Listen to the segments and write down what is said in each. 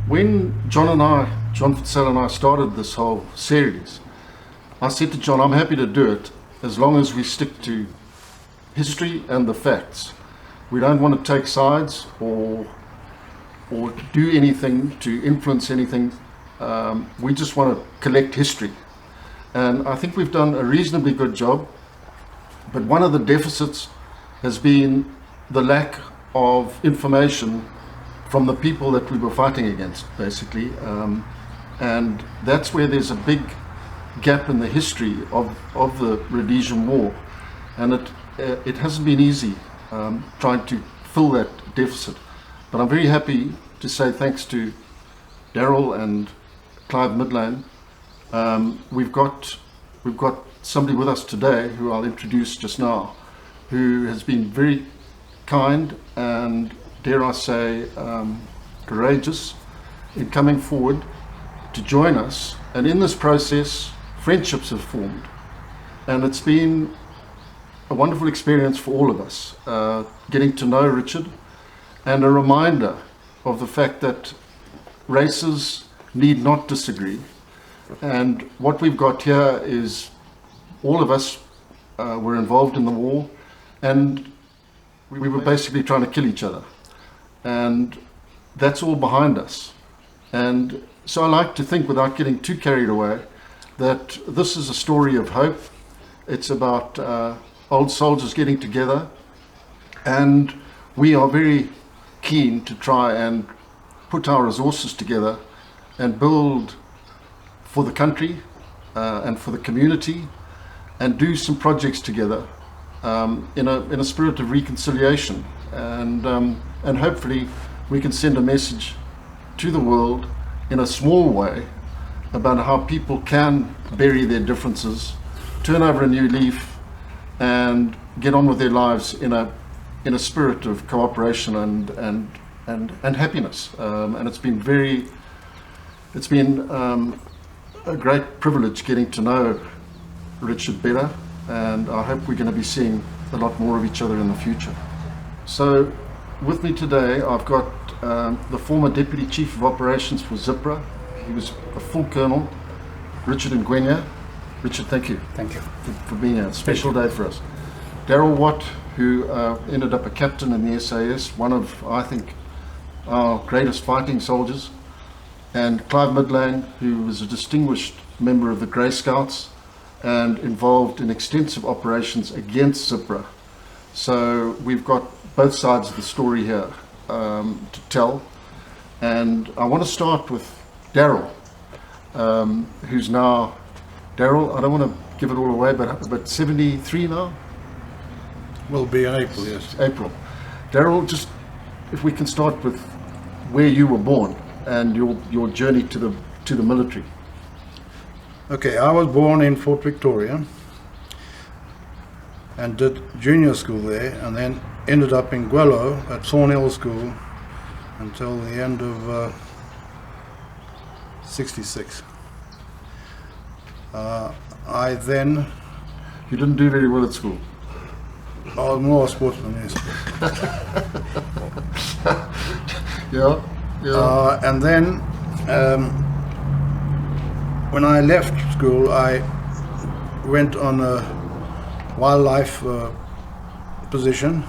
When John Fitzell and I started this whole series, I said to John, I'm happy to do it as long as we stick to history and the facts. We don't want to take sides or do anything to influence anything. We just want to collect history. And I think we've done a reasonably good job, but one of the deficits has been the lack of information from the people that we were fighting against, basically. And that's where there's a big gap in the history of the Rhodesian War. And it hasn't been easy trying to fill that deficit. But I'm very happy to say thanks to Darrell and Clive Midlane, we've got somebody with us today who I'll introduce just now, who has been very kind and, dare I say, courageous in coming forward to join us. And in this process, friendships have formed. And it's been a wonderful experience for all of us, getting to know Richard, and a reminder of the fact that races need not disagree. And what we've got here is all of us were involved in the war, and we were basically trying to kill each other. And that's all behind us. And so I like to think, without getting too carried away, that this is a story of hope. It's about old soldiers getting together, and we are very keen to try and put our resources together and build for the country and for the community, and do some projects together in a spirit of reconciliation, and hopefully we can send a message to the world in a small way about how people can bury their differences, turn over a new leaf, and get on with their lives in a spirit of cooperation and happiness. And it's been a great privilege getting to know Richard better, and I hope we're going to be seeing a lot more of each other in the future. So with me today I've got the former Deputy Chief of Operations for ZIPRA. He was a full colonel, Richard Ngwenya, Richard, thank you. Thank you. For being here. Special day for us. Darrell Watt, who ended up a captain in the SAS, one of, I think, our greatest fighting soldiers, and Clive Midland, who was a distinguished member of the Grey Scouts and involved in extensive operations against ZAPU. So we've got both sides of the story here to tell. And I want to start with Darrell, who's now, Darrell, I don't want to give it all away, but 73 now? Will be in April, yes. April. Darrell, just if we can start with where you were born and your journey to the military. Okay, I was born in Fort Victoria and did junior school there, and then ended up in Guello at Thornhill School until the end of 66. I then... You didn't do very well at school. I was more a sportsman, yes. Yeah. And then when I left school, I went on a wildlife position,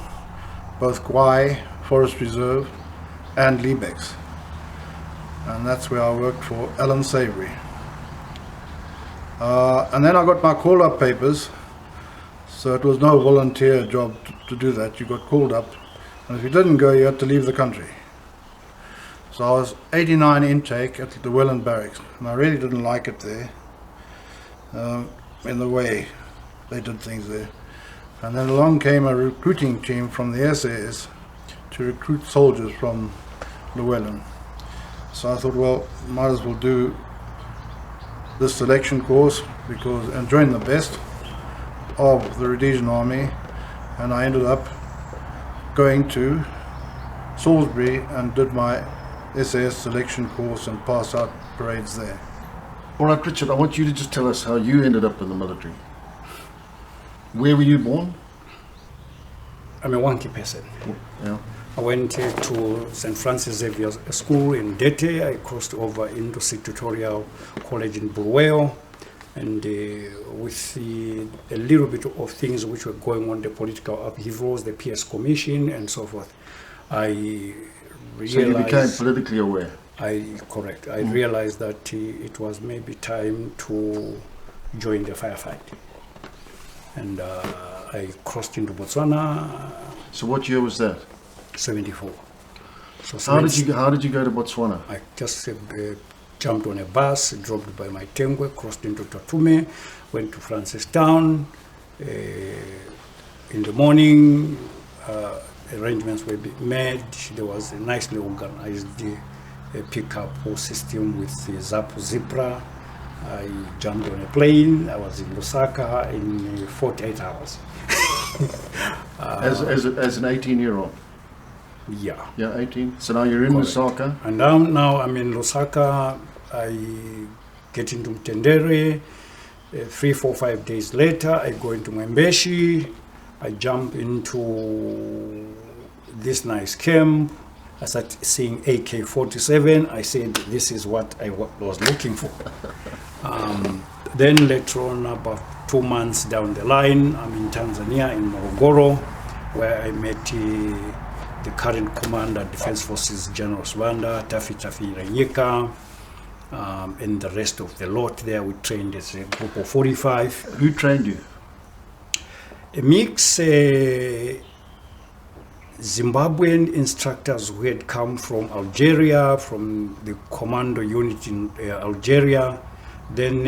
both Kwai Forest Reserve and Liebex. And that's where I worked for Alan Savory. And then I got my call-up papers, so it was no volunteer job to do that. You got called up, and if you didn't go, you had to leave the country. So I was 89 intake at the Welland Barracks, and I really didn't like it there, in the way they did things there. And then along came a recruiting team from the SAS to recruit soldiers from Llewellyn. So I thought, well, might as well do this selection course and join the best of the Rhodesian Army, and I ended up going to Salisbury and did my SAS selection course and passed out parades there. All right, Richard, I want you to just tell us how you ended up in the military. Where were you born? I'm a wonky person. Yeah. I went to St. Francis Xavier's School in Dete. I crossed over into Tutorial College in Bulawayo, and with a little bit of things which were going on, the political upheavals, the PS Commission, and so forth, I realized... So you became politically aware? Correct. I realized that it was maybe time to join the firefight. And I crossed into Botswana. So what year was that? 74. So how did you go to Botswana? I just jumped on a bus, dropped by my Tengwe, crossed into Tatume, went to Francistown. In the morning, arrangements were made. There was a nicely organized pickup system with the ZAPU Zipra. I jumped on a plane. I was in Lusaka in 48 hours. As an 18-year-old? Yeah. Yeah, 18. So now you're in Lusaka? And now I'm in Lusaka. I get into Mtendere. 3, 4, 5 days later, I go into Mwembeshi. I jump into this nice camp. I start seeing AK-47. I said, this is what I was looking for. Then later on, about 2 months down the line, I'm in Tanzania, in Morogoro, where I met the current commander, Defense Forces, General Swanda, Tafi Renyika, and the rest of the lot there. We trained as a group of 45. Who trained you? A mix, Zimbabwean instructors who had come from Algeria, from the commando unit in Algeria, then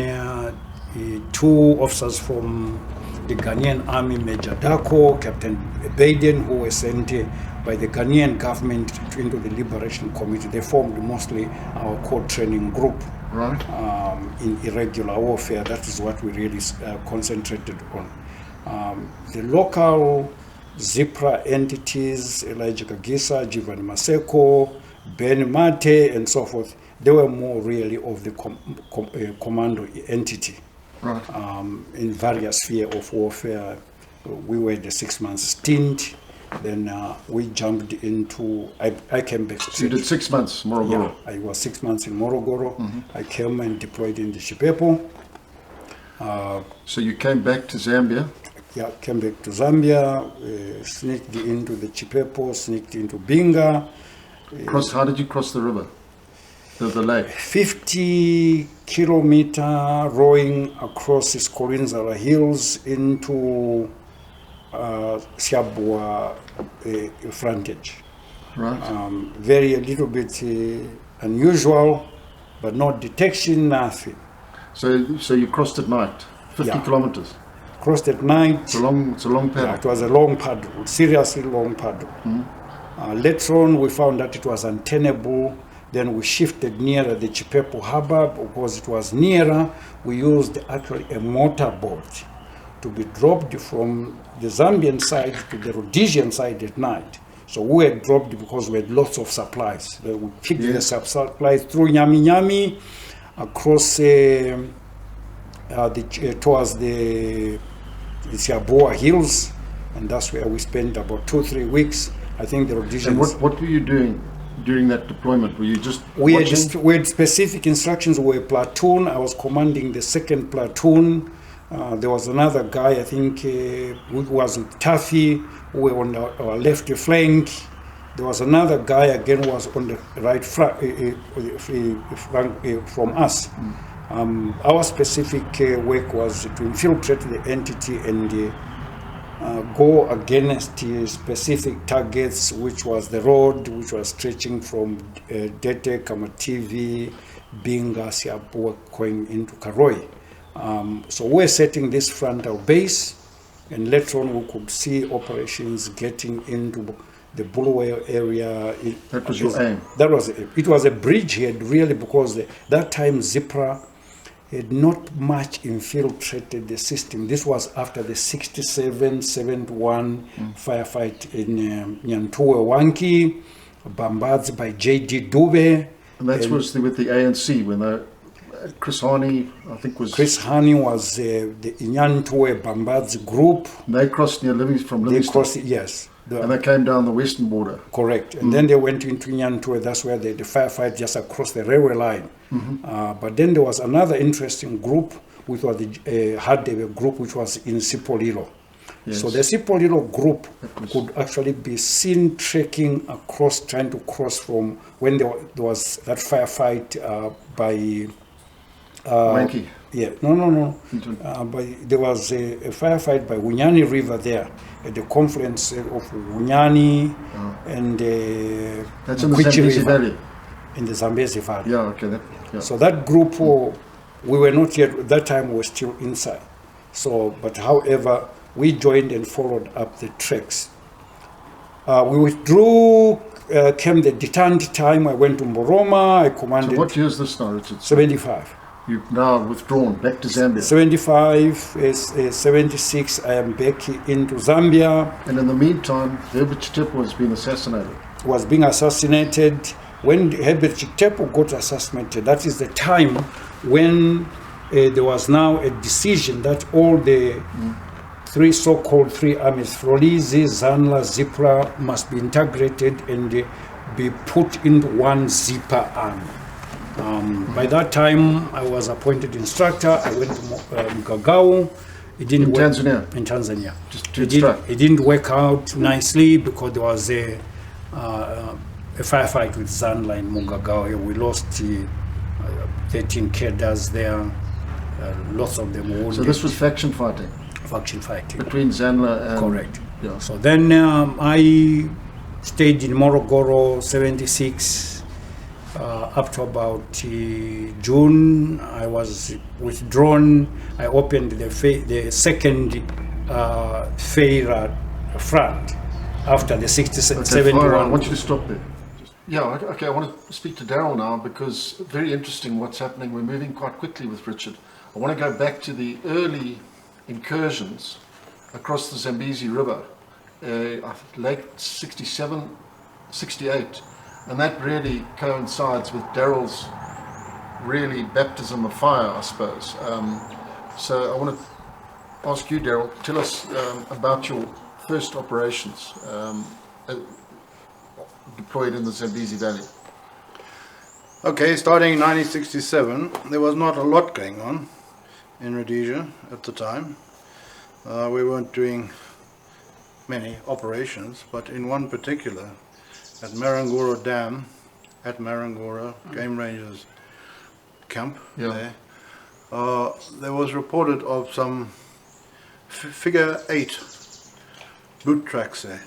2 officers from the Ghanaian Army, Major Dako, Captain Baden, who were sent by the Ghanaian government into the Liberation Committee. They formed mostly our core training group. Right. In irregular warfare. That is what we really concentrated on. The local Zipra entities, Elijah Kagisa, Jivan Maseko, Ben Mate, and so forth, they were more really of the commando entity. Right. In various spheres of warfare. We were the 6 month stint. Then we jumped into, I came back. So you did 6 months, Morogoro? Yeah, I was 6 months in Morogoro. I came and deployed in the Shipepo. So you came back to Zambia? Yeah, came back to Zambia, sneaked into the Chipepo, sneaked into Binga. How did you cross the river? The lake? 50-kilometer rowing across the Skorinzara Hills into Siabua frontage. Right. Very a little bit unusual, but no detection, nothing. So you crossed at night, 50 Yeah. kilometers. Crossed at night. It's a long paddle. Yeah, it was a long paddle, seriously long paddle. Later on, we found that it was untenable. Then we shifted nearer the Chipepo harbor because it was nearer. We used actually a motorboat to be dropped from the Zambian side to the Rhodesian side at night. So we were dropped because we had lots of supplies. We picked the supplies through Nyami Nyami across towards the Siabua Hills, and that's where we spent about 2-3 weeks. I think the Rhodesians. And what were you doing during that deployment? Were you just we watching? we had specific instructions. We were a platoon. I was commanding the second platoon. There was another guy, I think, who was with Taffy, who were on our left flank. There was another guy again who was on the right flank from us. Our specific work was to infiltrate the entity and go against specific targets, which was the road, which was stretching from Dete, Kamativi, Binga, Siabua, going into Karoi. So we're setting this frontal base, and later on we could see operations getting into the Bulawayo area. That was your aim? That was it. It was a bridgehead, really, because that time ZIPRA had not much infiltrated the system. This was after the 67-71 firefight in Nyantuwe Wanki, bombarded by J.D. Dube. And that was with the ANC when Chris Hani, I think was... Chris Hani was the Nyantuwe Bombards group. They crossed near Livingston. They crossed, yes. And they came down the western border. Correct. And then they went into Nyantuwe. That's where the firefight just across the railway line. But then there was another interesting group, which was had a group which was in Sipolilo. Yes. So the Sipolilo group could actually be seen trekking across, trying to cross from when there was that firefight by... Wanky. Yeah, no. But there was a firefight by Wunyani River there, at the confluence of Wunyani and that's in the Zambezi Valley. In the Zambezi Valley. Yeah, okay. So that group, we were not yet, at that time we were still inside. So, but however, we joined and followed up the treks. We withdrew, came the detent time. I went to Mboroma, I commanded... So what year is this now, Richard? 75. You've now withdrawn back to Zambia. 75, 76, I am back into Zambia. And in the meantime, Herbert Chitepo has been assassinated. Was being assassinated. When Herbert Chitepo got assassinated, that is the time when there was now a decision that all the so-called three armies, Frolizi, Zanla, ZIPRA, must be integrated and be put into one ZIPA army. By that time, I was appointed instructor. I went to Mugagao. It didn't work. Tanzania? In Tanzania. Just to instruct? It didn't work out nicely because there was a firefight with Zanla in Mugagao. We lost 13 cadres there. Lots of them wounded. So this was faction fighting? Faction fighting. Between Zanla and... Correct. Yeah. So then I stayed in Morogoro, 76. Up to about June, I was withdrawn. I opened the second Feira front after the 67-71. I want you to stop there. Okay, I want to speak to Darrell now because very interesting what's happening. We're moving quite quickly with Richard. I want to go back to the early incursions across the Zambezi River, late 67, 68. And that really coincides with Darrell's really baptism of fire, I suppose. So I want to ask you, Darrell, tell us about your first operations deployed in the Zambezi Valley. Okay, starting in 1967, there was not a lot going on. in Rhodesia at the time. We weren't doing many operations, but in one particular, at Marangora Dam, at Marangora, Game Rangers camp there was reported of some figure 8 boot tracks there,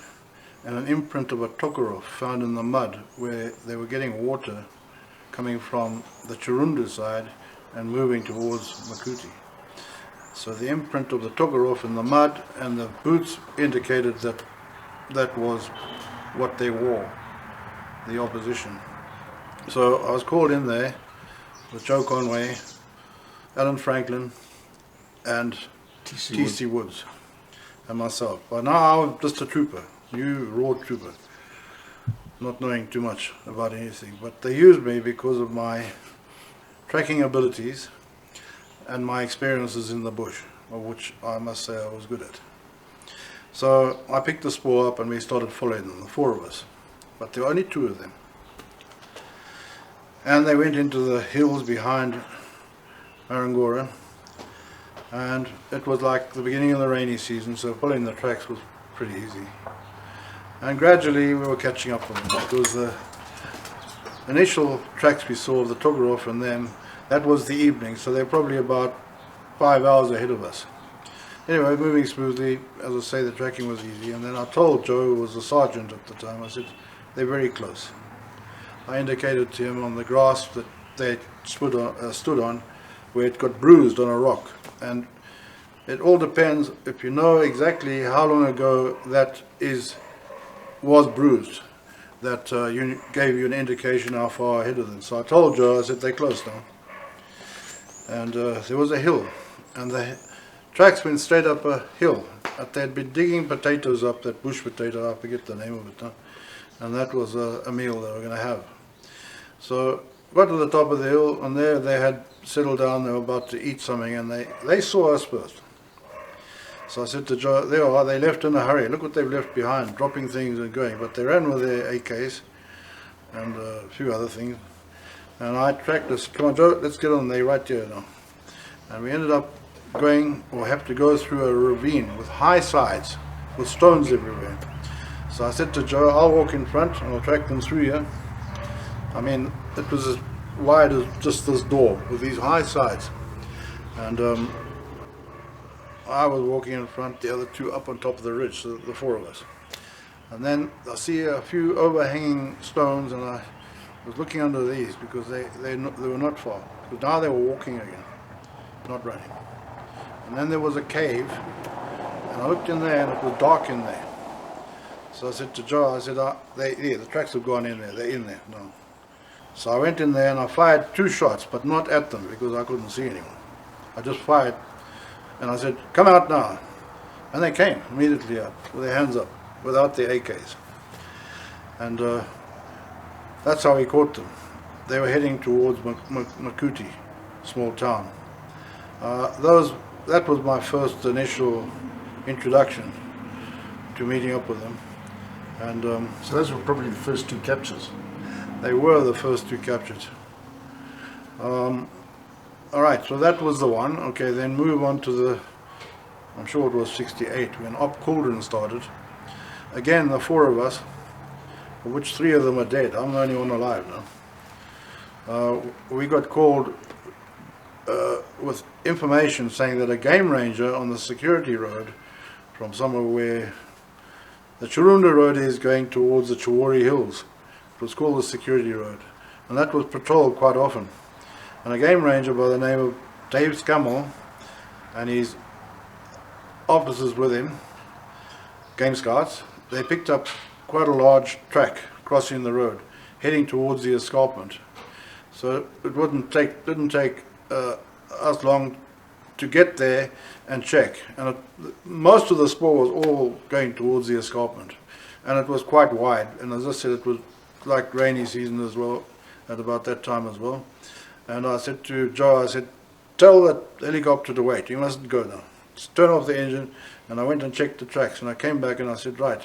and an imprint of a Tokarov found in the mud where they were getting water coming from the Chirundu side and moving towards Makuti. So the imprint of the Tokarov in the mud and the boots indicated that that was what they wore, the opposition. So I was called in there with Joe Conway, Alan Franklin and T.C. Woods and myself. But now I was just a trooper, new raw trooper, not knowing too much about anything. But they used me because of my tracking abilities and my experiences in the bush, of which I must say I was good at. So I picked the spoor up and we started following them, the 4 of us. But there were only 2 of them. And they went into the hills behind Marangora, and it was like the beginning of the rainy season, so following the tracks was pretty easy. And gradually we were catching up with them, because the initial tracks we saw of the Tokarov and them, that was the evening, so they're probably about 5 hours ahead of us. Anyway, moving smoothly, as I say, the tracking was easy, and then I told Joe, who was a sergeant at the time, I said, they're very close. I indicated to him on the grass that they stood on, where it got bruised on a rock. And it all depends if you know exactly how long ago that was bruised, that gave you an indication how far ahead of them. So I told Joe, I said, they're close now. And there was a hill, and the tracks went straight up a hill. They'd been digging potatoes up, that bush potato, I forget the name of it now, and that was a meal they were going to have. So got to the top of the hill, and there they had settled down, they were about to eat something, and they saw us first. So I said to Joe, there are, they left in a hurry, look what they've left behind, dropping things and going. But they ran with their AKs and a few other things. And I tracked us, come on Joe, let's get on there right here now. And we ended up going, or have to go through a ravine with high sides, with stones everywhere. So I said to Joe, I'll walk in front and I'll track them through here. I mean, it was as wide as just this door with these high sides. And I was walking in front, the other 2 up on top of the ridge, so the 4 of us. And then I see a few overhanging stones, and I was looking under these because they were not far. But now they were walking again, not running. And then there was a cave, and I looked in there, and it was dark in there. So I said to Joe, I said, the tracks have gone in there, they're in there now. So I went in there and I fired 2 shots, but not at them because I couldn't see anyone. I just fired, and I said, come out now. And they came immediately out with their hands up, without their AKs. And that's how we caught them. They were heading towards Makuti, small town. That was my first initial introduction to meeting up with them. And so those were probably the first 2 captures. They were the first 2 captured. Alright, so that was the one. Okay, then move on to the, I'm sure it was 68, when Op Cauldron started. Again, the 4 of us, of which 3 of them are dead. I'm the only one alive now. We got called with information saying that a game ranger on the security road from somewhere where the Chirundu road is going towards the Chawari Hills. It was called the security road, and that was patrolled quite often. And a game ranger by the name of Dave Scammell and his officers with him, game scouts, they picked up quite a large track crossing the road, heading towards the escarpment. So it didn't take us long to get there and check. And most of the spoor was all going towards the escarpment, and it was quite wide. And as I said, it was like rainy season as well, at about that time as well. And I said to Joe, I said, tell that helicopter to wait, you mustn't go now. Just turn off the engine. And I went and checked the tracks, and I came back and I said, right,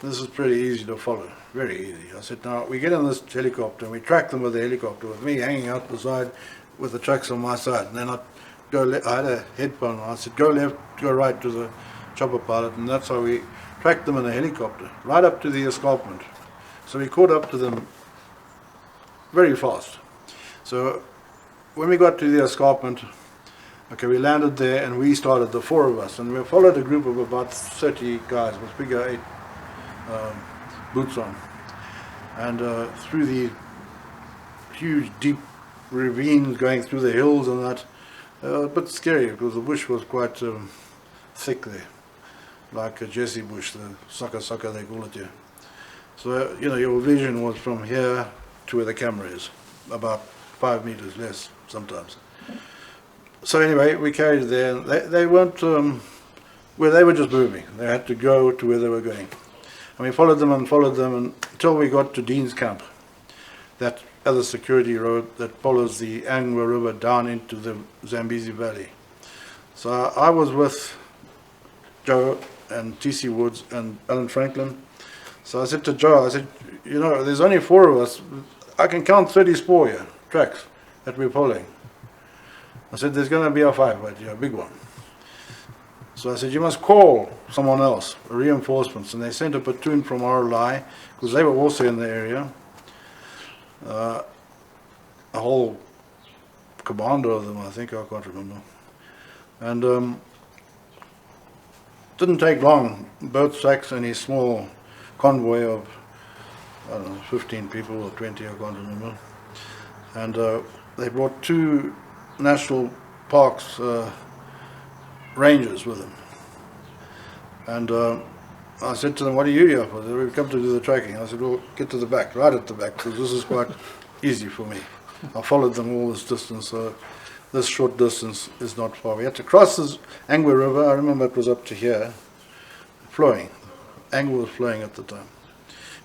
this is pretty easy to follow, very easy. I said, now we get in this helicopter and we track them with the helicopter, with me hanging out the side with the tracks on my side, and they're not I had a headphone on. I said, go left, go right to the chopper pilot, and that's how we tracked them in a helicopter, right up to the escarpment. So we caught up to them very fast. So when we got to the escarpment, okay, we landed there and we started, the four of us, and we followed a group of about 30 guys with figure 8 boots on. And through the huge deep ravines going through the hills and that, a bit scary because the bush was quite thick there, like a Jesse bush, the sucker they call it here. So, you know, your vision was from here to where the camera is, about 5 meters less sometimes. So anyway, we carried it there, and they weren't, well, they were just moving. They had to go to where they were going. And we followed them until we got to Dean's Camp, that other security road that follows the Angwa River down into the Zambezi Valley. So I was with Joe and T.C. Woods and Alan Franklin. So I said to Joe, I said, you know, there's only 4 of us. I can count 30 spoor here, tracks that we're following. I said, there's going to be a 5, but a big one. So I said, you must call someone else, reinforcements. And they sent a platoon from RLI, because they were also in the area. A whole commando of them, I think, I can't remember. And didn't take long. Both Sachs and his small convoy of, I don't know, 15 people or 20, I can't remember. And they brought 2 national parks rangers with them. And I said to them, what are you here for? They said, we've come to do the tracking. I said, well, get to the back, right at the back, because this is quite easy for me. I followed them all this distance, so this short distance is not far. We had to cross this Angwa River. I remember it was up to here, flowing. Angwa was flowing at the time.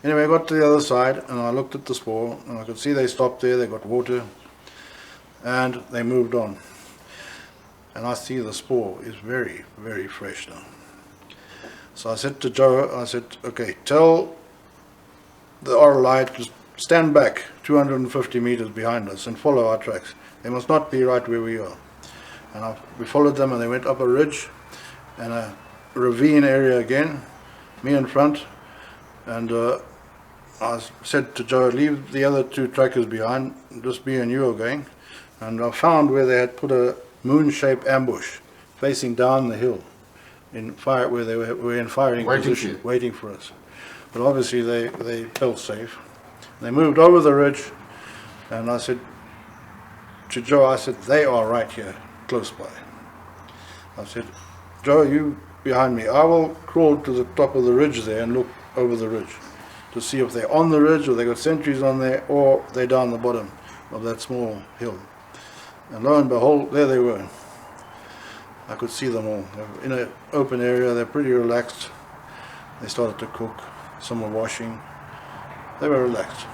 Anyway, I got to the other side, and I looked at the spoor, and I could see they stopped there, they got water, and they moved on. And I see the spoor is very, very fresh now. So I said to Joe, I said, okay, tell the RLI to stand back 250 meters behind us and follow our tracks. They must not be right where we are. And we followed them, and they went up a ridge and a ravine area again, me in front. And I said to Joe, leave the other 2 trackers behind, just me and you are going. And I found where they had put a moon-shaped ambush facing down the hill, in fire, where they were in firing position, waiting for us. But obviously they felt safe. They moved over the ridge, and I said to Joe, I said, they are right here, close by. I said, Joe, you behind me. I will crawl to the top of the ridge there and look over the ridge to see if they're on the ridge, or they got sentries on there, or they're down the bottom of that small hill. And lo and behold, there they were. I could see them all. They were in an open area, they're pretty relaxed. They started to cook, some were washing. They were relaxed,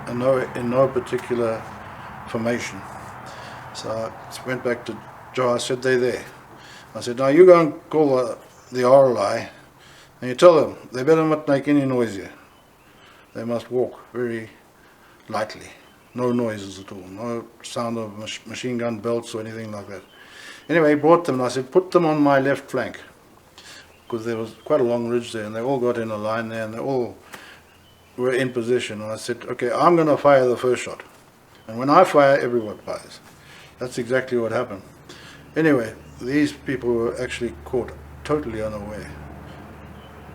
and in no particular formation. So I went back to Joe, I said, they're there. I said, now you go and call the RLI, and you tell them, they better not make any noise here. They must walk very lightly. No noises at all, no sound of machine gun belts or anything like that. Anyway, I brought them, and I said, put them on my left flank, because there was quite a long ridge there, and they all got in a line there, and they all were in position. And I said, okay, I'm going to fire the first shot. And when I fire, everyone fires. That's exactly what happened. Anyway, these people were actually caught totally unaware,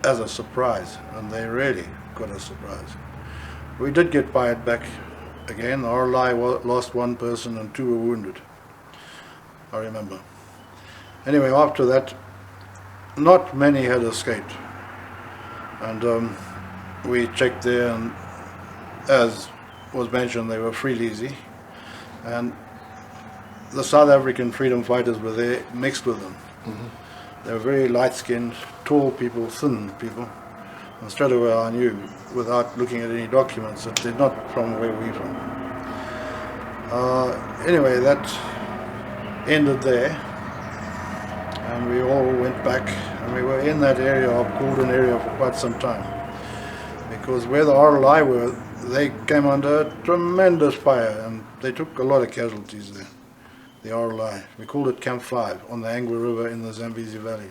as a surprise, and they really got a surprise. We did get fired back again. The RLI lost 1 person and 2 were wounded, I remember. Anyway, after that, not many had escaped. And we checked there, and as was mentioned, they were Freeleasy. And the South African freedom fighters were there, mixed with them. Mm-hmm. They were very light-skinned, tall people, thin people. And straight away I knew, without looking at any documents, that they're not from where we're from. Anyway, that ended there, and we all went back, and we were in that area of Golden area for quite some time, because where the RLI were, they came under tremendous fire, and they took a lot of casualties there. the RLI. We called it Camp 5 on the Angwa River in the Zambezi Valley.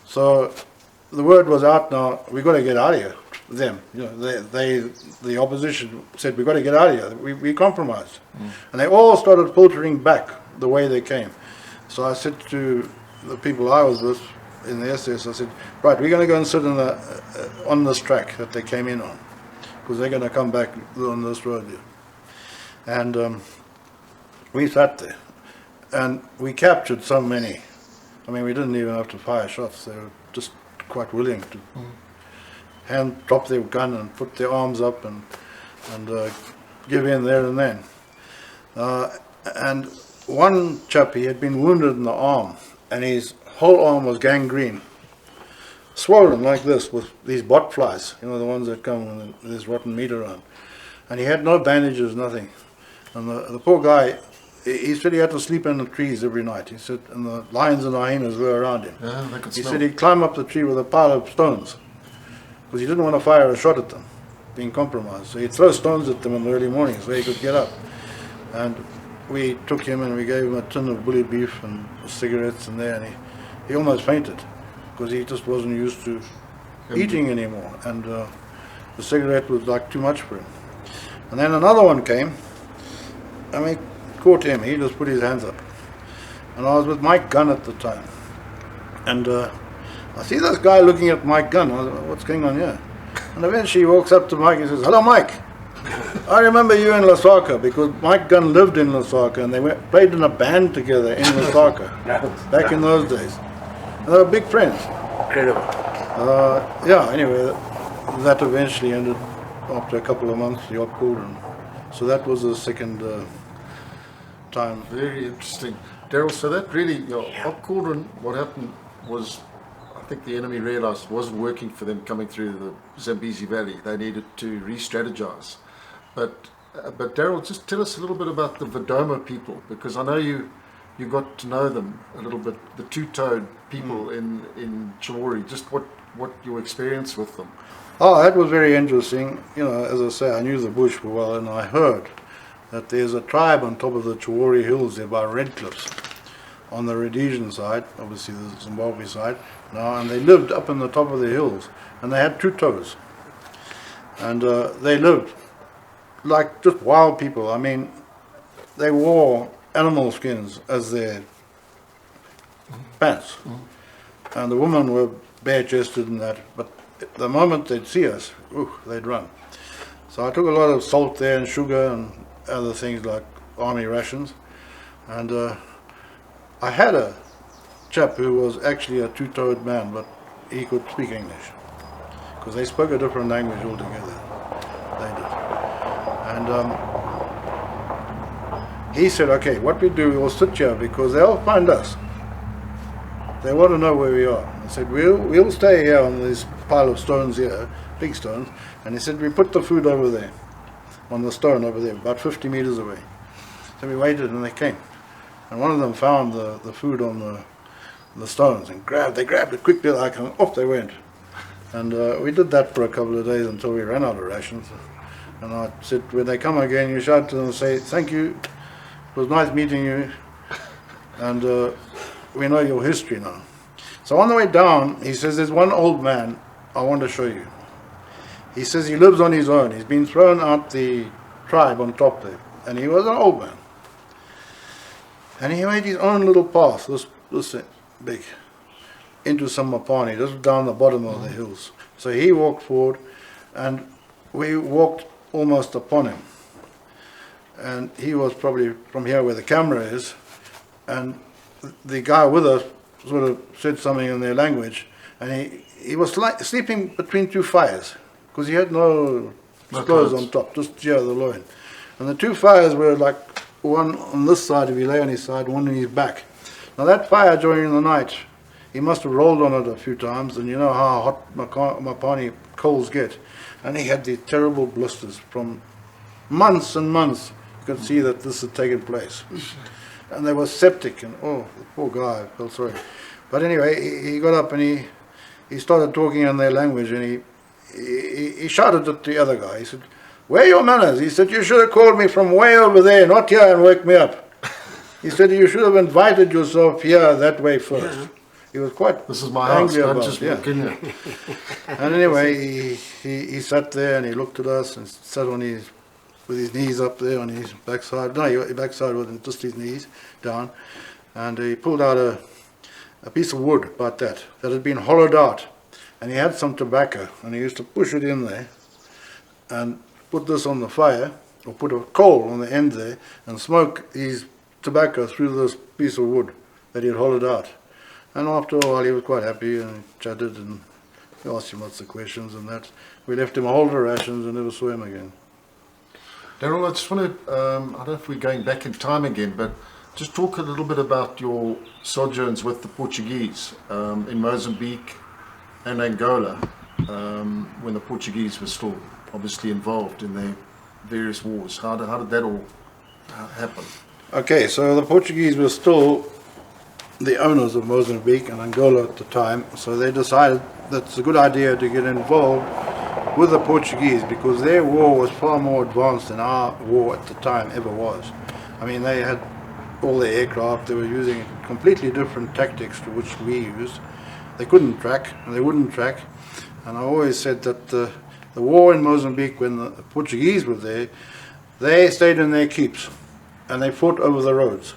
So the word was out now, we've got to get out of here. Them, you know, the opposition said, we've got to get out of here. We compromised. And they all started filtering back the way they came. So I said to the people I was with in the SAS, I said, right, we're going to go and sit in on this track that they came in on, because they're going to come back on this road here. And we sat there, and we captured so many. I mean, we didn't even have to fire shots. They were just quite willing to drop their gun and put their arms up and give in there and then. And one chap, he had been wounded in the arm, and his whole arm was gangrene, swollen like this with these bot flies, you know, the ones that come when there's rotten meat around. And he had no bandages, nothing. And the poor guy, he said he had to sleep in the trees every night. He said, and the lions and hyenas were around him. Yeah, they could He smell. said he'd climb up the tree with a pile of stones, because he didn't want to fire a shot at them, being compromised. So he'd throw stones at them in the early mornings so he could get up. And we took him and we gave him a tin of bully beef and cigarettes and there, and he almost fainted, because he just wasn't used to eating anymore, and the cigarette was like too much for him. And then another one came, and we caught him. He just put his hands up. And I was with Mike Gunn at the time. And I see this guy looking at Mike Gunn. I was like, what's going on here? And eventually he walks up to Mike and says, hello, Mike. I remember you in Lusaka, because Mike Gunn lived in Lusaka, and they played in a band together in Lusaka back in those days. And they were big friends. Incredible. Yeah, anyway, that eventually ended after a couple of months, the op cauldron. So that was the second time. Very interesting. Darrell, so that really, op cauldron, what happened was, I think the enemy realized it wasn't working for them coming through the Zambezi Valley. They needed to re-strategize. But Darrell, just tell us a little bit about the Vedoma people, because I know you got to know them a little bit, the two-toed people in Chawari, just what your experience with them. Oh, that was very interesting. You know, as I say, I knew the bush well, and I heard that there's a tribe on top of the Chawari Hills there by Red Cliffs, on the Rhodesian side, obviously the Zimbabwe side now, and they lived up on the top of the hills, and they had two toes. And they lived like just wild people. I mean, they wore animal skins as their pants. And the women were bare-chested and that, but the moment they'd see us, they'd run. So I took a lot of salt there and sugar and other things like army rations. And I had a chap who was actually a two-toed man, but he could speak English, because they spoke a different language altogether. They did. And he said, okay, what we do, we will sit here, because they'll find us. They want to know where we are. I said, we'll stay here on this pile of stones here, big stones. And he said, we put the food over there, on the stone over there, about 50 meters away. So we waited, and they came. And one of them found the food on the stones and they grabbed it quickly, like, and off they went. And we did that for a couple of days until we ran out of rations. And I said, when they come again, you shout to them and say, thank you, it was nice meeting you, and we know your history now. So on the way down, he says, there's one old man I want to show you. He says he lives on his own. He's been thrown out the tribe on top there, and he was an old man. And he made his own little path, this big, into some mapani, just down the bottom of the hills. So he walked forward, and we walked almost upon him. And he was probably from here where the camera is, and the guy with us sort of said something in their language, and he was sleeping between two fires, because he had no clothes on top, just the loin. And the two fires were like one on this side, if he lay on his side, one on his back. Now that fire during the night, he must have rolled on it a few times, and you know how hot mapani coals get. And he had these terrible blisters from months and months. You could see that this had taken place. And they were septic, and oh, the poor guy, I felt sorry. But anyway, he got up and he started talking in their language, and he shouted at the other guy. He said, where are your manners? He said, you should have called me from way over there, not here, and wake me up. He said, you should have invited yourself here that way first. Yeah. He was quite This is my house, angry don't about just it, walk in here. And anyway, he sat there and he looked at us and sat on with his knees up there on his backside. No, his backside wasn't, just his knees down. And he pulled out a piece of wood about that had been hollowed out. And he had some tobacco and he used to push it in there and put this on the fire, or put a coal on the end there and smoke his tobacco through this piece of wood that he had hollowed out. And after a while he was quite happy and chatted and we asked him lots of questions and that. We left him a whole of rations and never saw him again. Darrell, I just want to, I don't know if we're going back in time again, but just talk a little bit about your sojourns with the Portuguese in Mozambique and Angola, when the Portuguese were still obviously involved in their various wars. How did that all happen? Okay, so the Portuguese were still the owners of Mozambique and Angola at the time, so they decided that it's a good idea to get involved with the Portuguese because their war was far more advanced than our war at the time ever was. I mean, they had all their aircraft, they were using completely different tactics to which we used. They couldn't track, and they wouldn't track, and I always said that the war in Mozambique, when the Portuguese were there, they stayed in their keeps, and they fought over the roads.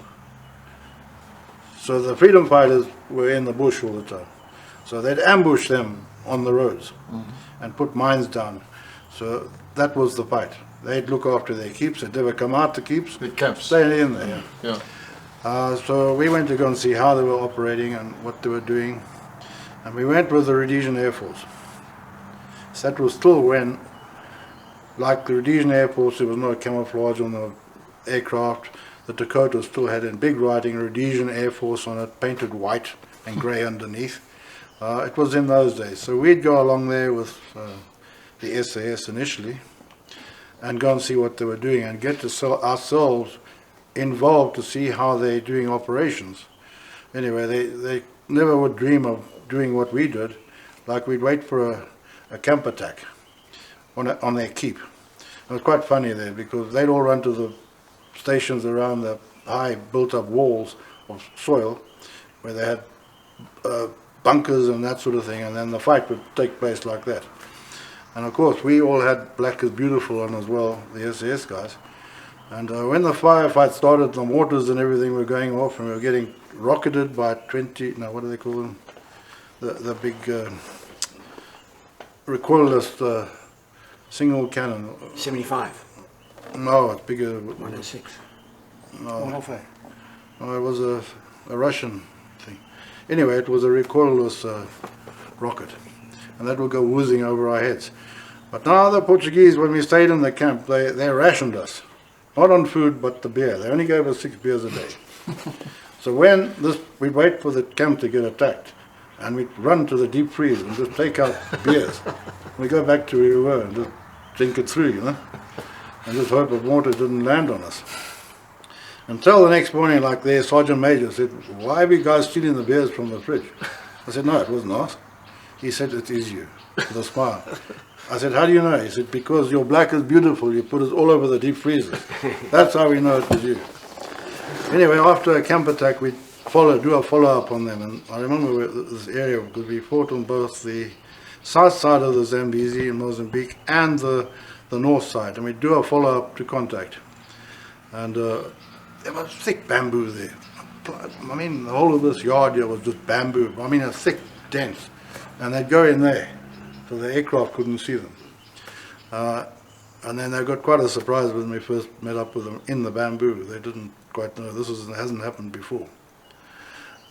So the freedom fighters were in the bush all the time. So they'd ambush them on the roads and put mines down. So that was the fight. They'd look after their keeps. They'd never come out the keeps. The camps. Stay in there. Yeah. So we went to go and see how they were operating and what they were doing. And we went with the Rhodesian Air Force. So that was still when, like the Rhodesian Air Force, there was no camouflage on the aircraft. The Dakota still had in big writing Rhodesian Air Force on it, painted white and grey underneath. It was in those days. So we'd go along there with the SAS initially and go and see what they were doing and get ourselves involved to see how they're doing operations. Anyway, they never would dream of doing what we did. Like we'd wait for a camp attack on their keep. It was quite funny there because they'd all run to the stations around the high built-up walls of soil where they had bunkers and that sort of thing, and then the fight would take place like that. And of course we all had Black is Beautiful on as well, the SAS guys. And when the firefight started, the mortars and everything were going off and we were getting rocketed by 20, no, what do they call them? The big recoilless single cannon. 75. No, it's bigger. 106. No, 105. no, it was a Russian thing. Anyway, it was a recoilless rocket, and that would go whizzing over our heads. But now the Portuguese, when we stayed in the camp, they rationed us. Not on food, but the beer. They only gave us 6 beers a day. So when we'd wait for the camp to get attacked, and we'd run to the deep freeze and just take out beers. We go back to where we were and just drink it through, you know, and just hope that water didn't land on us. Until the next morning, like their sergeant major said, "Why are you guys stealing the beers from the fridge?" I said, "No, it wasn't us." He said, "It is you," with a smile. I said, "How do you know?" He said, "Because your Black is Beautiful, you put it all over the deep freezers. That's how we know it was you." Anyway, after a camp attack, we'd do a follow-up on them. And I remember this area because we fought on both the south side of the Zambezi in Mozambique and the north side. And we'd do a follow-up to contact. And there was thick bamboo there. I mean, the whole of this yard here was just bamboo. I mean, a thick, dense. And they'd go in there, so the aircraft couldn't see them. And then they got quite a surprise when we first met up with them in the bamboo. They didn't quite know hasn't happened before.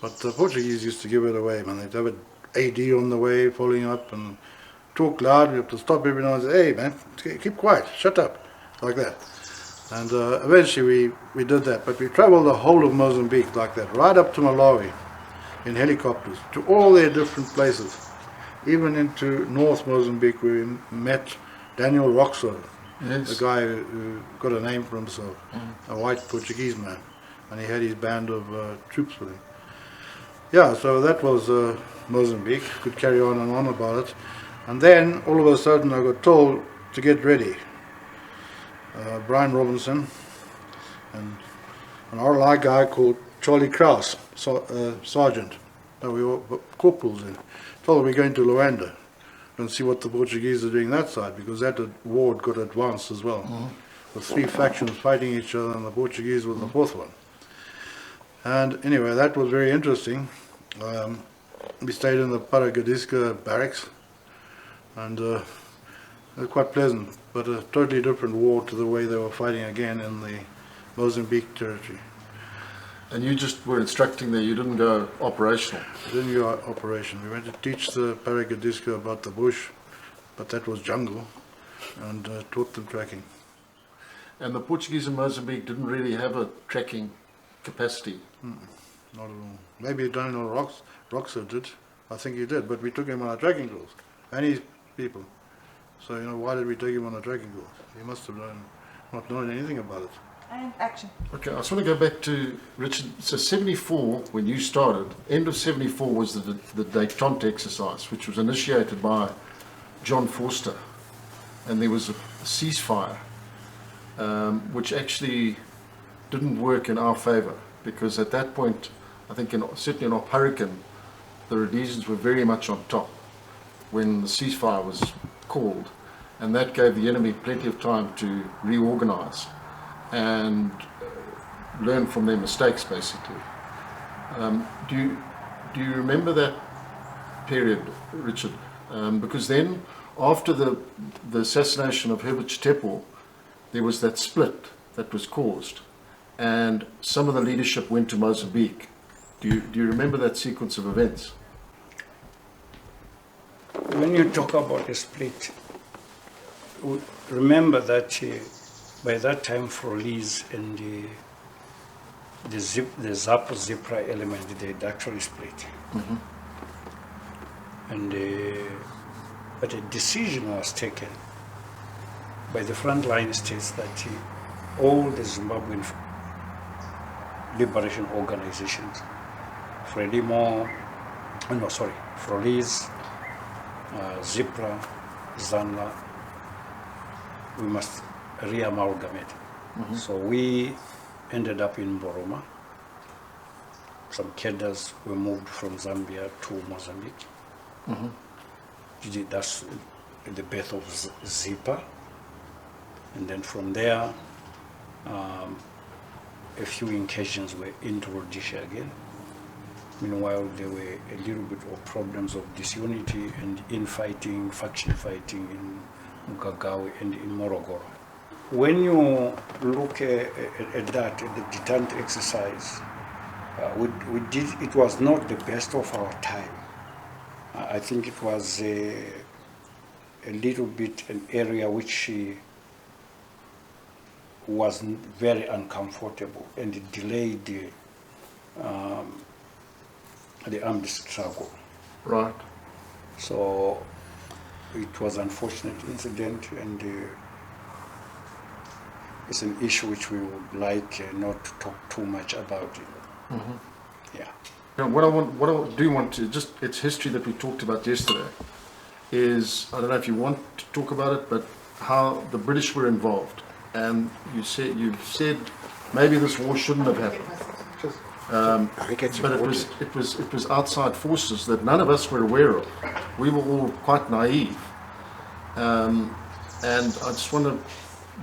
But the Portuguese used to give it away, man. They'd have an AD on the way, following up, and talk loud. We have to stop every now and say, "Hey, man, keep quiet, shut up," like that. And eventually we did that. But we traveled the whole of Mozambique like that, right up to Malawi in helicopters, to all their different places. Even into North Mozambique, where we met Daniel Roxo, the guy who got a name for himself, a white Portuguese man, and he had his band of troops with him. Yeah, so that was Mozambique. Could carry on about it. And then, all of a sudden, I got told to get ready. Brian Robinson and an RLI guy called Charlie Kraus, sergeant. No, we were corporals then. Told him we're going to Luanda and see what the Portuguese are doing that side, because that war got advanced as well. With 3 factions fighting each other, and the Portuguese were the 4th one. And anyway, that was very interesting. We stayed in the Paragadiska barracks, and it was quite pleasant, but a totally different war to the way they were fighting again in the Mozambique territory. And you just were instructing there, you didn't go operational? We didn't go operation. We went to teach the Paragadiska about the bush, but that was jungle, and taught them tracking. And the Portuguese in Mozambique didn't really have a tracking capacity? Not at all. Maybe Darrell Roxer did. I think he did, but we took him on our tracking course, and his people. So, you know, why did we take him on a tracking course? He must have not known anything about it. And action. Okay, I just want to go back to Richard. So 74, when you started, end of 74 was the Detente exercise, which was initiated by John Forster. And there was a ceasefire, which actually didn't work in our favor, because at that point, I think certainly in Hurricane, the Rhodesians were very much on top when the ceasefire was called, and that gave the enemy plenty of time to reorganize and learn from their mistakes, basically. Do you remember that period, Richard? Because then, after the assassination of Herbert Chitepo, there was that split that was caused, and some of the leadership went to Mozambique. Do you remember that sequence of events? When you talk about a split, remember that by that time, Frolis and the ZAPU Zipra element, they'd actually split. And but a decision was taken by the frontline states that all the Zimbabwean liberation organizations, Frolis, Zipra, Zanla, we must re-amalgamate. So we ended up in Boroma. Some cadres were moved from Zambia to Mozambique. That's the birth of Zipa. And then from there, a few incursions were into Rhodesia again. Meanwhile, there were a little bit of problems of disunity and infighting, faction fighting in Mugagawe and in Morogoro. When you look at that, the detente exercise, it was not the best of our time. I think it was a little bit an area which was very uncomfortable, and it delayed the armed struggle. Right. So it was an unfortunate incident, and it's an issue which we would like not to talk too much about. Yeah. Now, what I do want to, just it's history that we talked about yesterday, is, I don't know if you want to talk about it, but how the British were involved. And you've said maybe this war shouldn't have happened. But it was outside forces that none of us were aware of. We were all quite naive. And I just wonder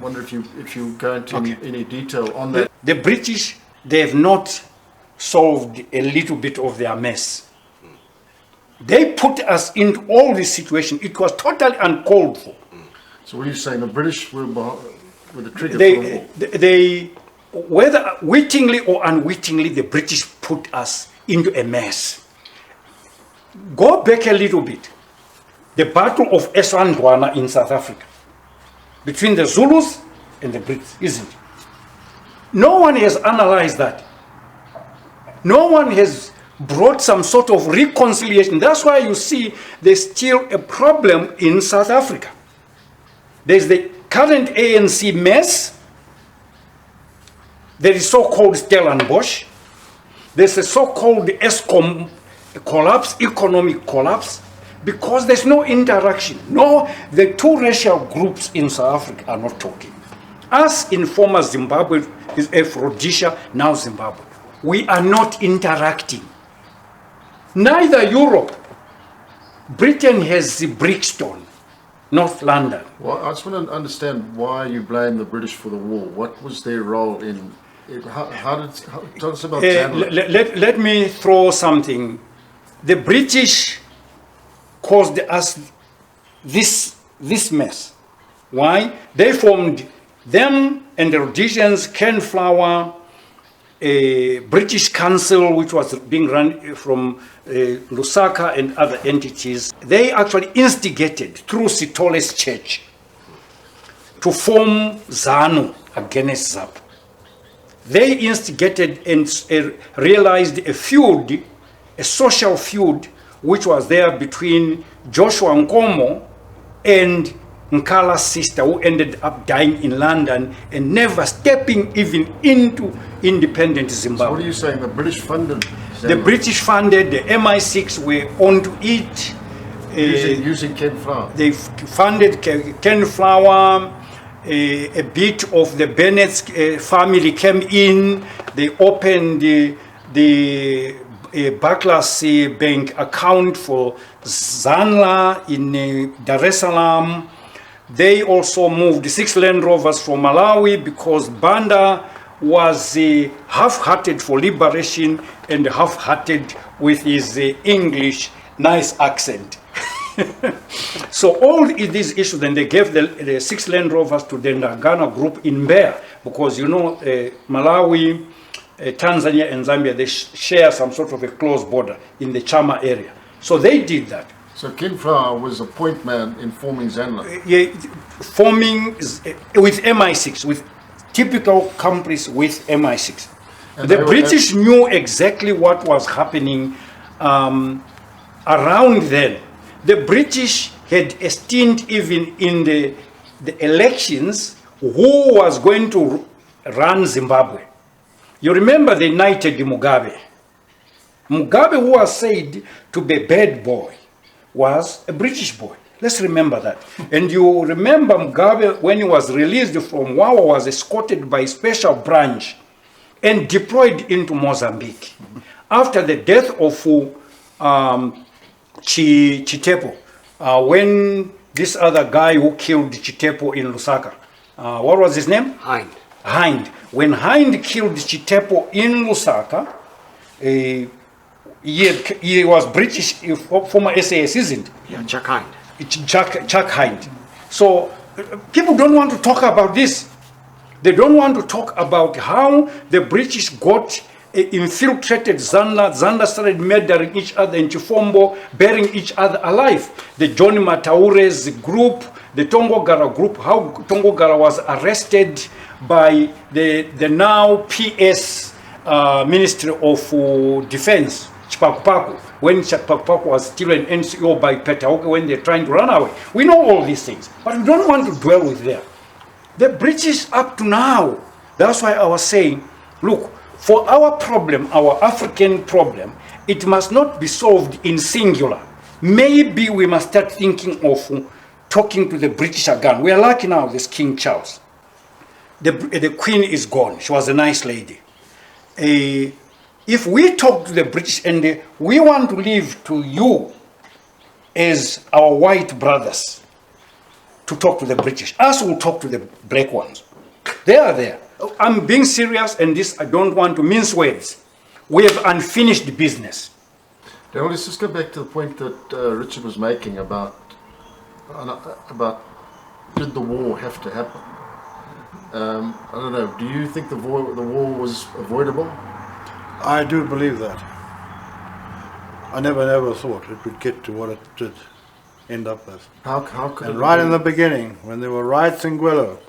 if you go into any detail on that. The British, they have not solved a little bit of their mess. They put us into all this situation. It was totally uncalled for. So what are you saying? The British were the trigger for the war? They, whether wittingly or unwittingly, the British put us into a mess. Go back a little bit. The Battle of Eswandwana in South Africa, between the Zulus and the Brits, isn't it? No one has analyzed that. No one has brought some sort of reconciliation. That's why you see there's still a problem in South Africa. There's the current ANC mess. There is so-called Stellenbosch. There's a so-called Eskom collapse, economic collapse, because there's no interaction. No, the two racial groups in South Africa are not talking. Us in former Zimbabwe, of Rhodesia, now Zimbabwe. We are not interacting. Neither Europe. Britain has Brixton, North London. Well, I just want to understand why you blame the British for the war. What was their role in it? Tell us about Darrell. Let me throw something. The British caused us this mess. Why? They formed, them and the Rhodesians, Cairnflower, a British Council, which was being run from Lusaka and other entities. They actually instigated through Sitole's church to form ZANU against ZAPU. They instigated and realized a feud, a social feud, which was there between Joshua Nkomo and Nkala's sister, who ended up dying in London and never stepping even into independent Zimbabwe. So what are you saying? The British funded ZANU? The British funded, the MI6 were onto it. Using Cairnflower? They funded Cairnflower. A bit of the Bennett's family came in. They opened the Barclays bank account for Zanla in Dar es Salaam. They also moved 6 Land Rovers from Malawi because Banda was half-hearted for liberation and half-hearted with his English nice accent. So all these issues, then they gave the 6 Land Rovers to the Ndagana group in Mbeya, because you know Malawi, Tanzania and Zambia, they share some sort of a close border in the Chama area. So they did that. So Cairnflower was a point man in forming Zanla? Forming with MI6, with typical countries with MI6. And the British knew exactly what was happening around then. The British had a stint even in the elections who was going to run Zimbabwe. You remember they knighted Mugabe. Mugabe, who was said to be a bad boy, was a British boy. Let's remember that. And you remember Mugabe, when he was released from Wawa, was escorted by a special branch and deployed into Mozambique. After the death of Chitepo, when this other guy who killed Chitepo in Lusaka, what was his name? Hind. When Hind killed Chitepo in Lusaka, he was British, former SAS, isn't it? Yeah, Jack Hind. Jack Hind. So people don't want to talk about this. They don't want to talk about how the British got infiltrated Zanla. Zanla started murdering each other in Chifombo, burying each other alive. The John Mataure's group, the Tongogara group, how Tongogara was arrested by the now PS Ministry of Defense, Chipakupaku, when Chipakupaku was still an NCO by Petaoke when they're trying to run away. We know all these things, but we don't want to dwell with them. The British up to now, that's why I was saying, look, for our problem, our African problem, it must not be solved in singular. Maybe we must start thinking of talking to the British again. We are lucky now, this King Charles. The Queen is gone. She was a nice lady. If we talk to the British and we want to live to you as our white brothers to talk to the British, us will talk to the black ones. They are there. I'm being serious, and this I don't want to mince words. We have unfinished business. Now, let's just go back to the point that Richard was making about did the war have to happen? I don't know. Do you think the war was avoidable? I do believe that. I never thought it would get to what it did end up as. How could it? And right in the beginning, when there were riots in Gwelo,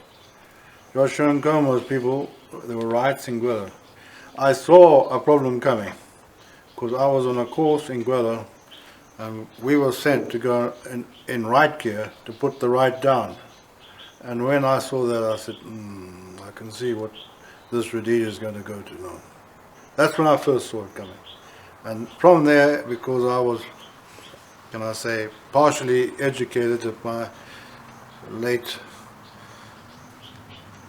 Joshua and Nkomo's people, there were riots in Gwelo. I saw a problem coming because I was on a course in Gwelo and we were sent to go in right gear to put the right down. And when I saw that, I said, I can see what this Rhodesia is going to go to now. That's when I first saw it coming. And from there, because I was, can I say, partially educated at my late,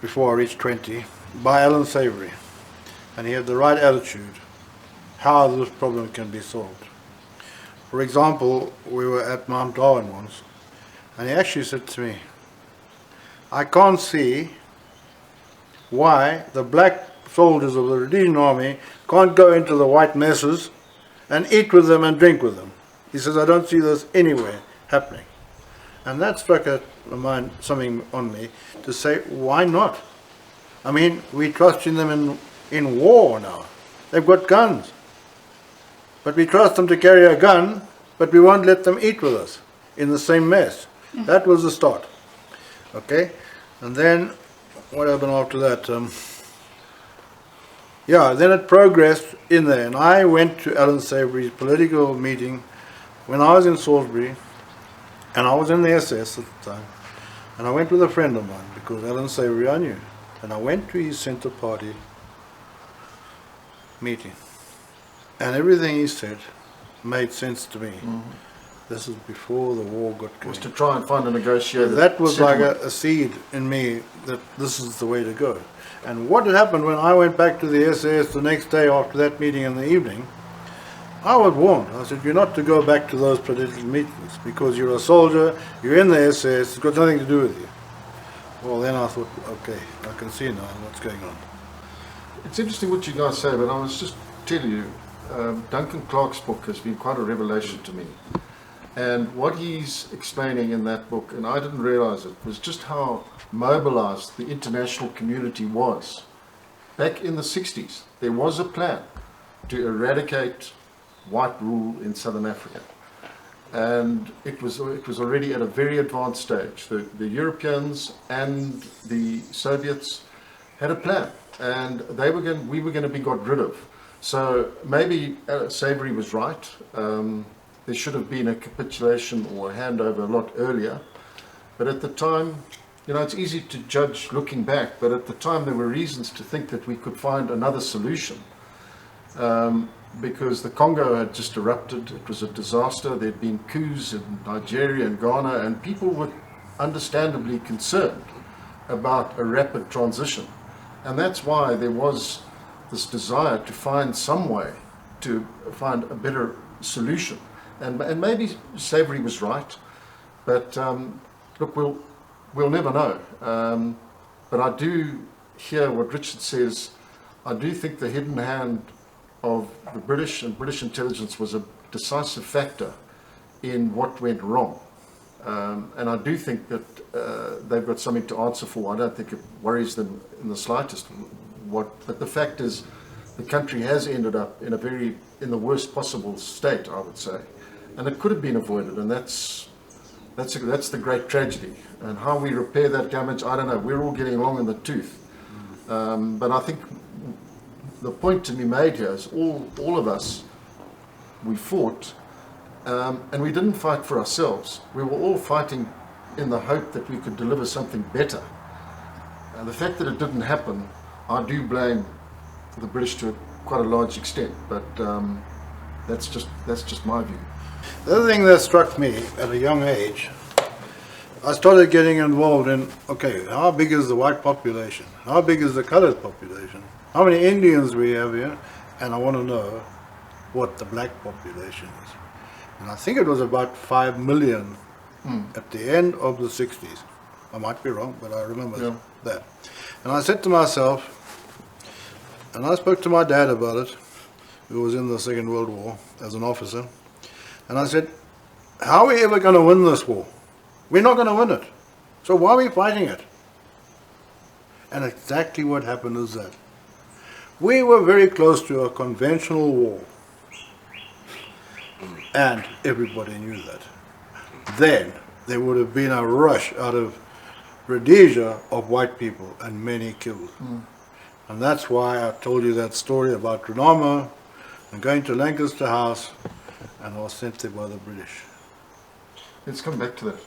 before I reached 20, by Alan Savory, and he had the right attitude, how this problem can be solved. For example, we were at Mount Darwin once, and he actually said to me, I can't see why the black soldiers of the Rhodesian army can't go into the white messes and eat with them and drink with them. He says, I don't see this anywhere happening. And that struck something on me to say, why not? I mean, we trust in them in war now. They've got guns. But we trust them to carry a gun, but we won't let them eat with us in the same mess. That was the start. Okay? And then, what happened after that? Then it progressed in there. And I went to Alan Savory's political meeting when I was in Salisbury, and I was in the SAS at the time. And I went with a friend of mine, because Alan Savory I knew. And I went to his Centre Party meeting. And everything he said made sense to me. This is before the war got going. Was to try and find a negotiated That was settlement. like a seed in me that this is the way to go. And what had happened when I went back to the SAS the next day after that meeting in the evening, I was warned. I said, you're not to go back to those political meetings because you're a soldier, you're in the SAS, it's got nothing to do with you. Well, then I thought, okay, I can see now what's going on. It's interesting what you guys say, but I was just telling you, Duncan Clark's book has been quite a revelation to me. And what he's explaining in that book, and I didn't realize it, was just how mobilized the international community was. Back in the 60s, there was a plan to eradicate white rule in Southern Africa. And it was already at a very advanced stage. The Europeans and the Soviets had a plan, and we were going to be got rid of. So maybe Savory was right. There should have been a capitulation or a handover a lot earlier. But at the time, it's easy to judge looking back, but at the time there were reasons to think that we could find another solution. Because the Congo had just erupted, it was a disaster, there'd been coups in Nigeria and Ghana, and people were understandably concerned about a rapid transition. And that's why there was this desire to find some way to find a better solution. And maybe Savory was right, but look, we'll never know. But I do hear what Richard says. I do think the hidden hand of the British and British intelligence was a decisive factor in what went wrong. And I do think that they've got something to answer for. I don't think it worries them in the slightest. But the fact is, the country has ended up in the worst possible state, I would say, and it could have been avoided. And that's the great tragedy. And how we repair that damage, I don't know. We're all getting long in the tooth. But I think the point to be made here is all of us, we fought, and we didn't fight for ourselves. We were all fighting in the hope that we could deliver something better. And the fact that it didn't happen, I do blame the British to quite a large extent, but that's just my view. The other thing that struck me at a young age, I started getting involved in, okay, how big is the white population? How big is the colored population? How many Indians we have here? And I want to know what the black population is. And I think it was about 5 million at the end of the 60s. I might be wrong, but I remember that. And I said to myself, and I spoke to my dad about it, who was in the Second World War as an officer, and I said, how are we ever going to win this war? We're not going to win it. So why are we fighting it? And exactly what happened is that we were very close to a conventional war. And everybody knew that. Then there would have been a rush out of Rhodesia of white people and many killed. And that's why I told you that story about Renama and going to Lancaster House, and I was sent there by the British. Let's come back to that.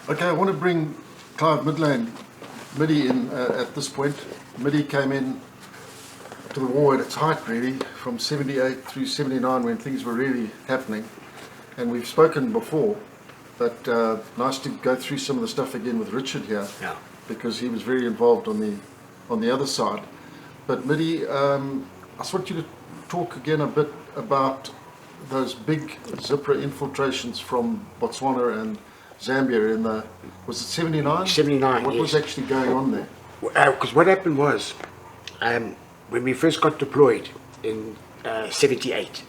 Okay, I want to bring Clive Middy in at this point. Middy came in to the war at its height, really, from 78 through 79, when things were really happening. And we've spoken before, but nice to go through some of the stuff again with Richard here, because he was very involved on the on the other side. But Midi, I just want you to talk again a bit about those big Zipra infiltrations from Botswana and Zambia in the, was it 79? 79, What yes. was actually going on there? Because what happened was, when we first got deployed in 78,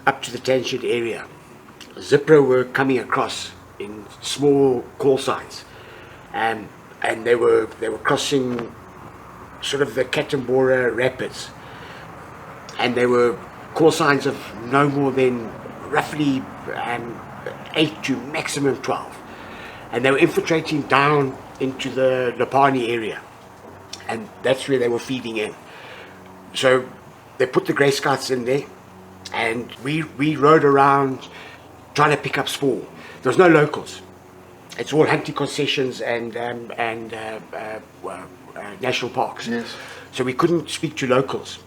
up to the Tangier area, Zipra were coming across in small call signs, and they were crossing sort of the Catambora Rapids, and they were call signs of no more than roughly 8 to maximum 12, and they were infiltrating down into the Lopani area, and that's where they were feeding in. So they put the Grey Scouts in there, and we rode around trying to pick up spoor. There was no locals. It's all hunting concessions and national parks. Yes. So we couldn't speak to locals.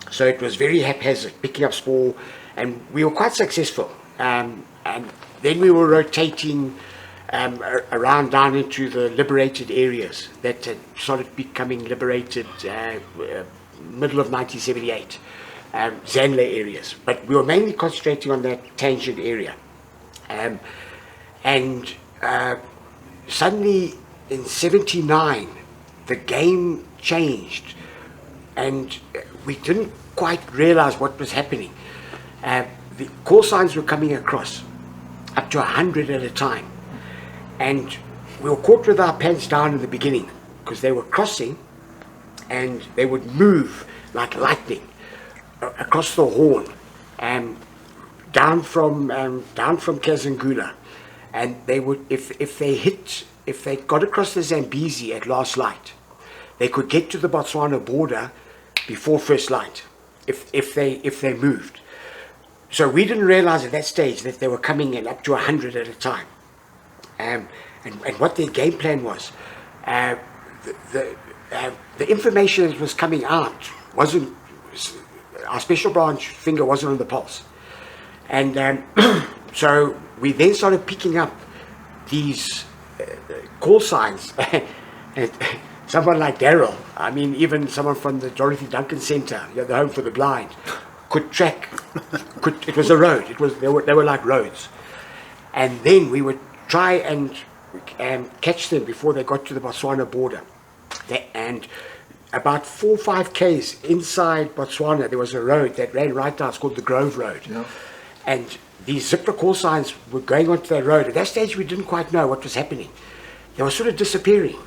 So it was very haphazard, picking up spoor, and we were quite successful. And then we were rotating around down into the liberated areas that had started becoming liberated middle of 1978, Zanle areas. But we were mainly concentrating on that Tangier area. And suddenly in 79, the game changed, and we didn't quite realize what was happening. The call signs were coming across, up to 100 at a time. And we were caught with our pants down in the beginning, because they were crossing, and they would move like lightning across the Horn, down from Kazangula, and they would, if they got across the Zambezi at last light, they could get to the Botswana border before first light, if they moved. So we didn't realize at that stage that they were coming in up to 100 at a time, and what their game plan was. The information that was coming out wasn't, our special branch finger wasn't on the pulse. And so we then started picking up these call signs. And someone like Darrell, I mean, even someone from the Dorothy Duncan Centre, the Home for the Blind, could track. It was a road. They were like roads. And then we would try and catch them before they got to the Botswana border. And about 4 or 5 k's inside Botswana, there was a road that ran right down. It's called the Grove Road. Yeah. And these Zipra call signs were going onto that road. At that stage, we didn't quite know what was happening. They were sort of disappearing.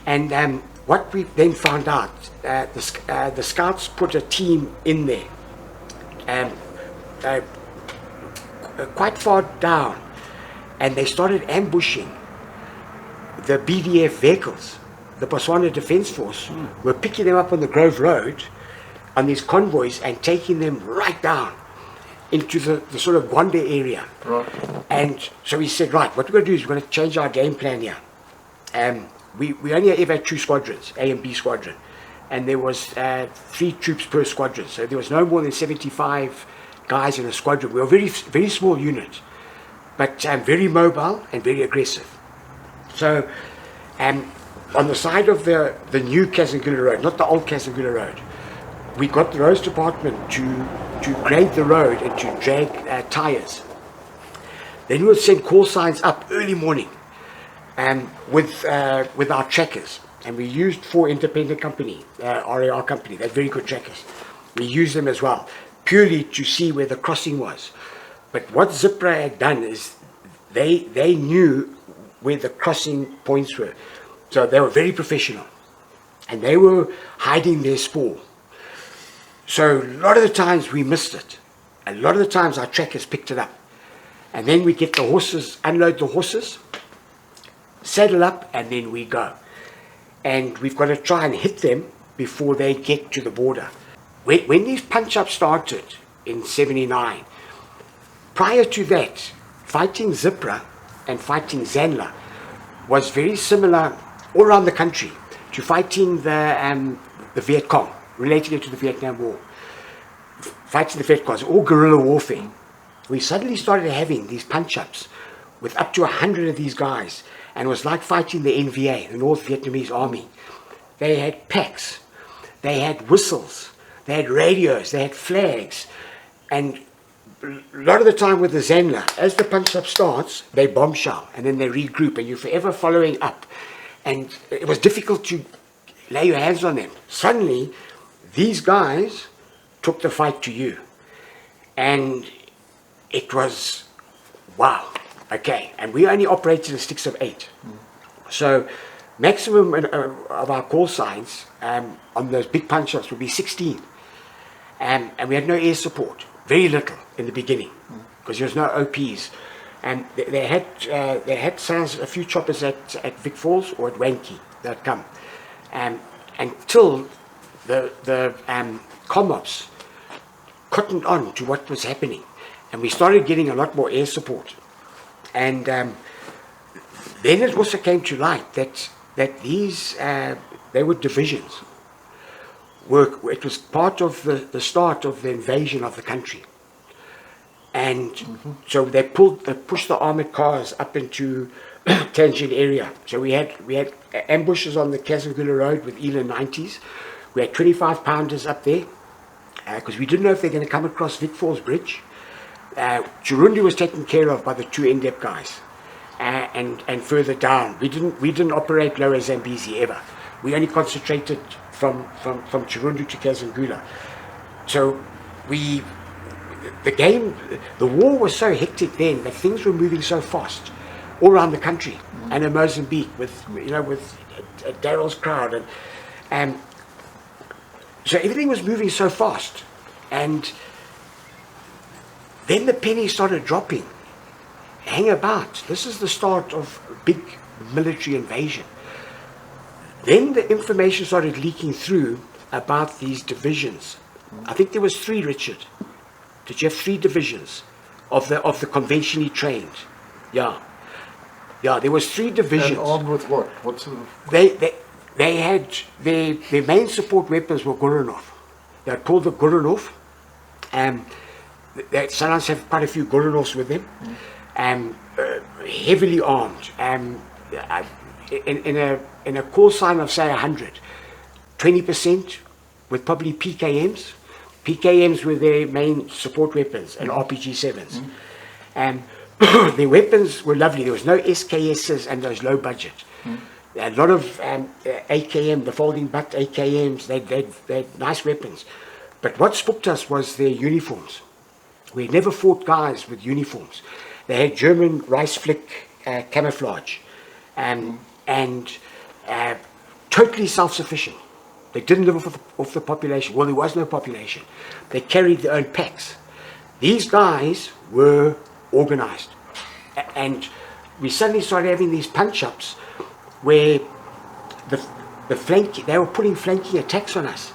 And what we then found out, the scouts put a team in there, quite far down, and they started ambushing the BDF vehicles. The Botswana Defence Force were picking them up on the Grove Road on these convoys and taking them right down into the sort of Gwanda area. Right. And so we said, right, what we're going to do is we're going to change our game plan here. We only ever had 2 squadrons, A and B squadron, and there was 3 troops per squadron, so there was no more than 75 guys in a squadron. We were a very, very small unit, but very mobile and very aggressive. So on the side of the new Kazangula Road, not the old Kazangula Road, we got the roads department to grade the road and to drag tires. Then we would send call signs up early morning with our trackers, and we used 4 independent company, RAR company, they're very good trackers. We used them as well, purely to see where the crossing was. But what Zipra had done is they knew where the crossing points were. So they were very professional, and they were hiding their spoor. So a lot of the times we missed it. A lot of the times our trackers picked it up. And then we get the horses, unload the horses, saddle up, and then we go. And we've got to try and hit them before they get to the border. When these punch-ups started in 79, prior to that, fighting Zipra and fighting Zanle was very similar all around the country to fighting the Viet Cong, relating it to the Vietnam War. Fighting the Viet Cong, all guerrilla warfare. We suddenly started having these punch-ups with up to 100 of these guys, and it was like fighting the NVA, the North Vietnamese Army. they had packs, they had whistles, they had radios, they had flags, and a lot of the time with the Zenla, as the punch-up starts, they bombshell, and then they regroup, and you're forever following up. And it was difficult to lay your hands on them. Suddenly, these guys took the fight to you. And it was, wow, okay. And we only operated in sticks of 8. So maximum of our call signs on those big punch-ups would be 16. And we had no air support, very little in the beginning, because there was no OPs. And they had sounds, a few choppers at Vic Falls or at Wankie that come. Until the comm-ops cottoned on to what was happening. And we started getting a lot more air support. And then it also came to light that these, they were divisions. It was part of the start of the invasion of the country. And so they pushed the armored cars up into Tangent area. So we had ambushes on the Kazangula Road with Elan 90s. We had 25 pounders up there because we didn't know if they're going to come across Vic Falls Bridge. Chirundu was taken care of by the 2 NDEP guys, and further down we didn't operate Lower Zambezi ever. We only concentrated from Chirundu to Kazangula. So the war was so hectic then that things were moving so fast all around the country, and in Mozambique with Darrell's crowd, and so everything was moving so fast, and then the penny started dropping. Hang about. This is the start of big military invasion. Then the information started leaking through about these divisions. I think there was 3, Richard. Did you have 3 divisions of the conventionally trained? Yeah, there was 3 divisions. And armed with what? What sort of? They had their main support weapons were Goranov. They're called the Goranov. They sometimes have quite a few Goranovs with them. Heavily armed. In a call sign of say 100, 20% with probably PKMs. PKMs were their main support weapons, and RPG-7s. Their weapons were lovely. There was no SKSs and those low budget. A lot of AKM, the folding butt AKMs, they had nice weapons. But what spooked us was their uniforms. We never fought guys with uniforms. They had German rice flick camouflage, and totally self-sufficient. They didn't live off the population. Well, there was no population. They carried their own packs. These guys were organized. And we suddenly started having these punch-ups where they were putting flanking attacks on us.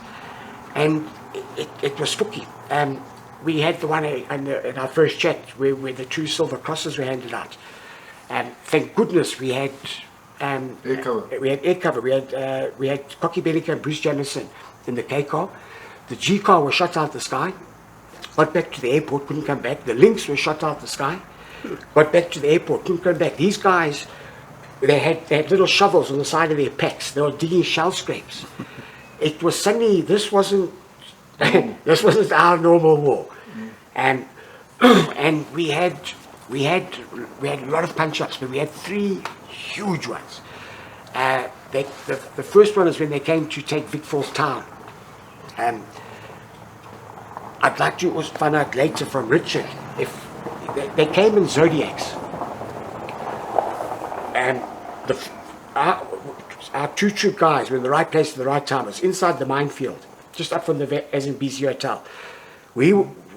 And it was spooky. We had the one in our first chat where the 2 silver crosses were handed out. Thank goodness we had Air cover. We had air cover. We had Cocky Bellica and Bruce Jamison in the K car. The G car was shot out the sky. Got back to the airport, couldn't come back. The Lynx was shot out the sky. Got back to the airport, couldn't come back. These guys, they had little shovels on the side of their packs. They were digging shell scrapes. It was suddenly, this wasn't our normal war. And we had a lot of punch-ups, but we had 3 huge ones. The first one is when they came to take Vic Falls town. I'd like to also find out later from Richard if they came in Zodiacs. And our 2 troop guys were in the right place at the right time. It was inside the minefield, just up from the SNBC Hotel.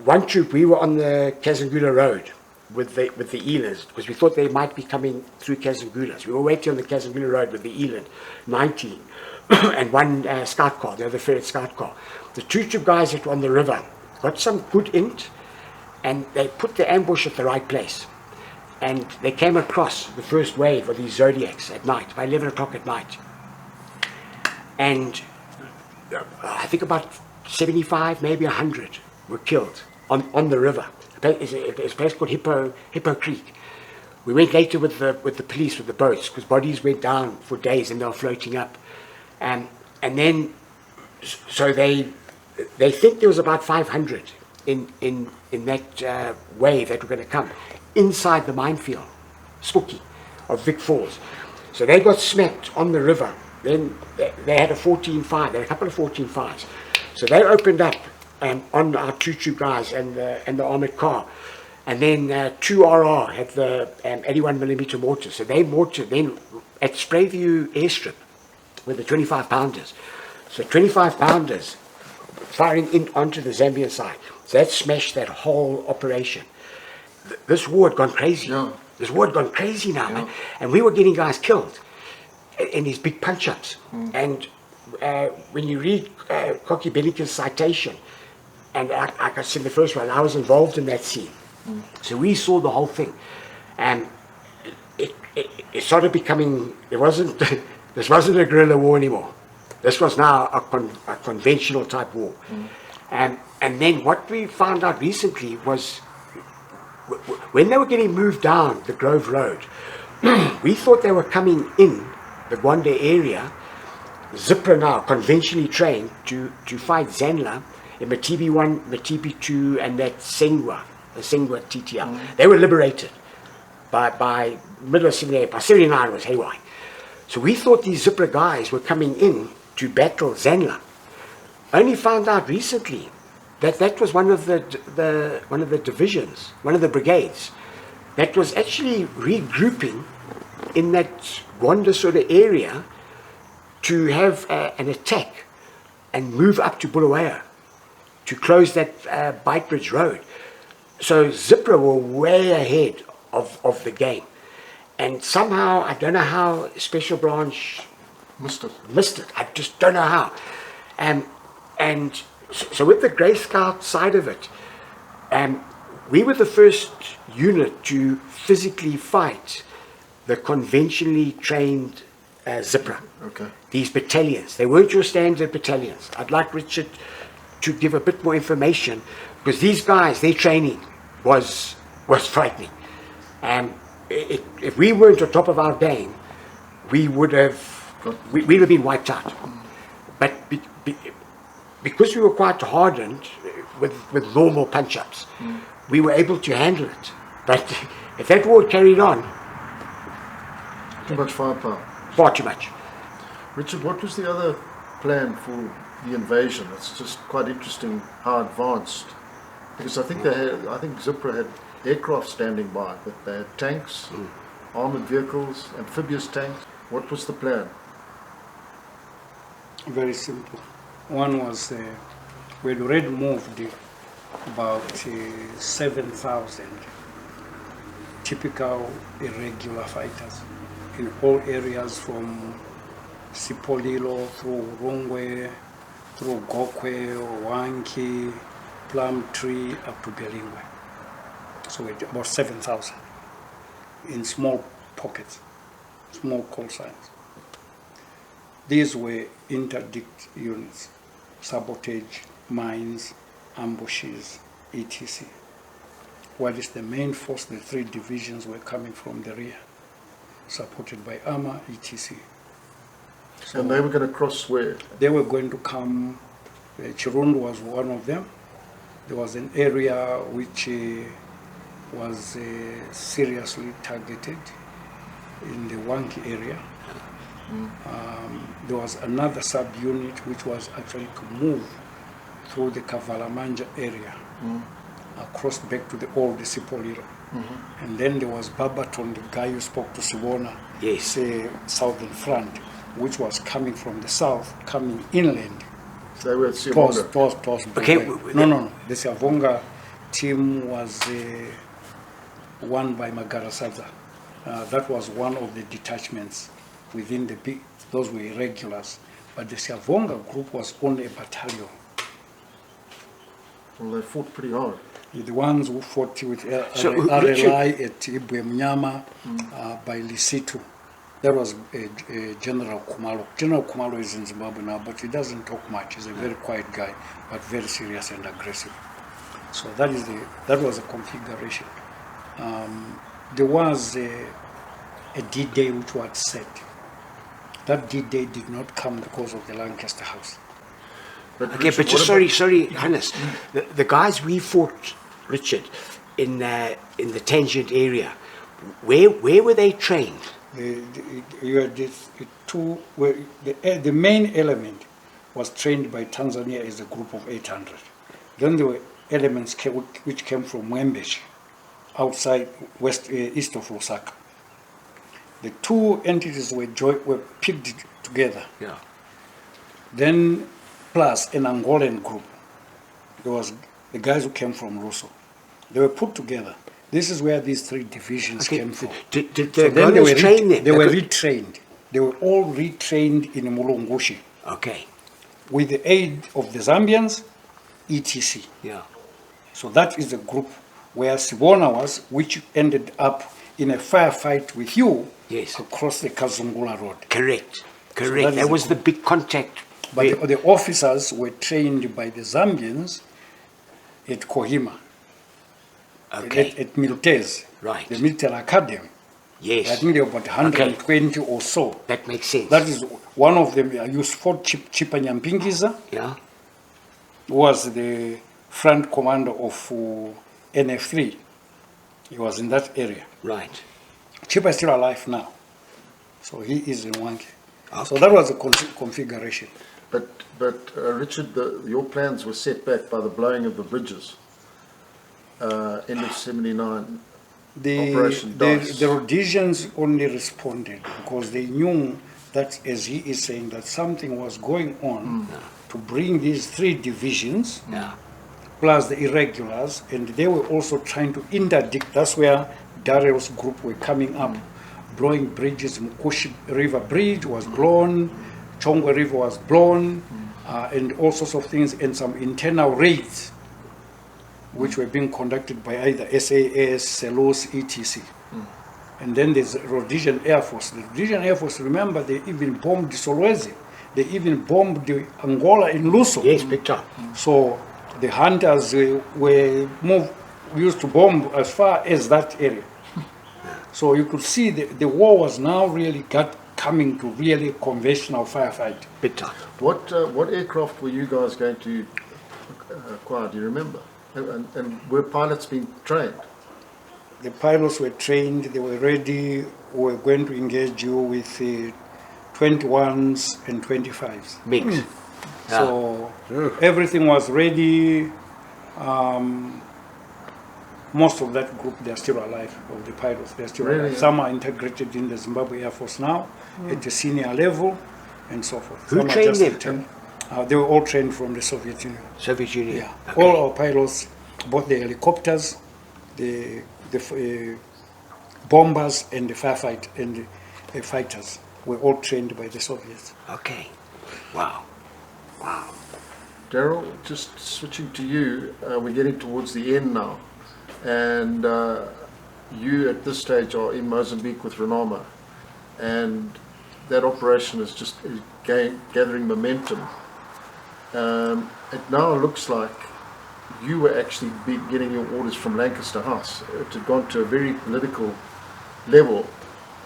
One troop, we were on the Kazangula Road with the Elans, because we thought they might be coming through Kazangula. So we were waiting on the Kazangula Road with the Elan 19 and 1 scout car, the other ferret scout car. The 2 troop guys that were on the river got some good int, and they put the ambush at the right place. And they came across the first wave of these Zodiacs at night, by 11 o'clock at night. And I think about 75, maybe 100 were killed on the river. It's a place called Hippo Creek. We went later with the police, with the boats, because bodies went down for days and they were floating up. And and then, so they think there was about 500 in that wave that were going to come inside the minefield, Spooky, of Vic Falls. So they got smacked on the river. Then they had a 14-5, they had a couple of 14-5s. So they opened up on our two troop guys and the armored car. And then 2RR had the 81mm mortars. So they mortared then at Sprayview airstrip with the 25-pounders. So 25-pounders firing in onto the Zambian side. So that smashed that whole operation. This war had gone crazy. Yeah. This war had gone crazy now, man. And we were getting guys killed in these big punch-ups. And when you read Cocky Bennington's citation, and like I said in the first one, I was involved in that scene. So we saw the whole thing. And it started becoming, this wasn't a guerrilla war anymore. This was now a conventional type war. And then what we found out recently was when they were getting moved down the Grove Road, we thought they were coming in the Gwanda area, Zipra now, conventionally trained to fight Zanla in Matibi 1, Matibi 2, and that Sengwa, the Sengwa TTL. They were liberated by middle of 78, by 79 it was haywire. So we thought these Zipra guys were coming in to battle Zanla. Only found out recently that was one of the divisions, one of the brigades, that was actually regrouping in that Gwanda sort of area to have an attack and move up to Bulawayo to close that Beitbridge Road. So Zipra were way ahead of the game. And somehow, I don't know how Special Branch Missed it. I just don't know how. And so with the Grey Scout side of it, we were the first unit to physically fight the conventionally trained Zipra. Okay. These battalions. They weren't your standard battalions. I'd like Richard to give a bit more information, because these guys, their training was frightening. And if we weren't on top of our game, we'd have been wiped out. But because we were quite hardened with normal punch-ups, we were able to handle it. But if that war carried on, Too much firepower. far too much. Richard, what was the other plan for the invasion? It's just quite interesting how advanced. Because I think Zipra had aircraft standing by, but they had tanks, armored vehicles, amphibious tanks. What was the plan? Very simple. One was we had already moved about 7,000 typical irregular fighters in all areas from Sipolilo through Rungwe, through Gokwe, Wanki, Plum Tree, up to Belingwe. So we had about 7,000 in small pockets, small call signs. These were interdict units, sabotage, mines, ambushes, etc. While it's the main force, the 3 divisions were coming from the rear, supported by armor, etc. So And they were going to cross where? they were going to come, Chirundu was one of them. There was an area which was seriously targeted in the Wanki area. There was another sub-unit which was actually to move through the Kavalamanja area, across back to the old Sipolilo. And then there was Babaton, the guy who spoke to Sibona, Yes. southern front, which was coming from the south, coming inland. They were at Simonda. Towards Okay, Bulawayo. No. The Siavonga team was won by Magarasaza. That was one of the detachments within the big, those were irregulars. But the Siavonga group was only a battalion. Well, they fought pretty hard. The ones who fought with So, RLI at Ibwe Mnyama by Lisitu. That was General Kumalo. General Kumalo is in Zimbabwe now, but he doesn't talk much. He's a very quiet guy, but very serious and aggressive. So that was a configuration. There was a D-Day which was set. that D-Day did not come because of the Lancaster House. But Okay, Richard, but just what sorry, Hannes. The guys we fought, Richard, in the Tangent area, where were they trained? You had the main element was trained by Tanzania as a group of 800. Then there were elements which came from Mwembeshi, outside east of Lusaka. The two entities were picked together. Yeah. Then plus an Angolan group. There was the guys who came from Russo. They were put together. This is where these three divisions came from. Did the So then Angolas train them? They were retrained. They were all retrained in Mulungushi Okay. with the aid of the Zambians, etc. Yeah. So that is the group where Sibona was, which ended up in a firefight with you Yes. across the Kazungula Road. Correct. that Correct. is That the was the big contact. But the officers were trained by the Zambians at Kohima, Okay. at Miltez, Right. the military academy. I Yes. think there were about 120 or so. That makes sense. That is one of them. I used Fort Chipa Nyampingiza, Yeah. was the front commander of NF3. He was in that area. Right. Chipa is still alive now, so he is in Wanke. So Okay. that was the configuration. But Richard, your plans were set back by the blowing of the bridges. End of '79. Operation Dice. The Rhodesians only responded because they knew that, as he is saying, that something was going on to bring these three divisions, Yeah. plus the irregulars, and they were also trying to interdict. That's where Darrell's group were coming up, blowing bridges. Mkushi River Bridge was blown, Chongwe River was blown, and all sorts of things, and some internal raids which were being conducted by either SAS, CELOS, etc. And then there's the Rhodesian Air Force. The Rhodesian Air Force, remember, they even bombed Solwezi. They even bombed the Angola in Luso. Yes, big time. So the hunters used to bomb as far as that area. So you could see the war was now really coming to really conventional firefight. Big time. What aircraft were you guys going to acquire? Do you remember? And were pilots being trained? The pilots were trained, they were ready, we were going to engage you with 21s and 25s. Mix. So everything was ready. Most of that group, they're still alive, of the pilots, they're still Really? alive. Some are integrated in the Zimbabwe Air Force now, at the senior level, and so forth. Who Some are trained just them? retired. They were all trained from the Soviet Union. Soviet Union. Yeah, Okay. all our pilots, both the helicopters, the bombers, and the firefight and the fighters were all trained by the Soviets. Okay. Wow. Wow. Darrell, just switching to you, we're getting towards the end now, and you at this stage are in Mozambique with Renama, and that operation is just gathering momentum. It now looks like you were actually getting your orders from Lancaster House. It had gone to a very political level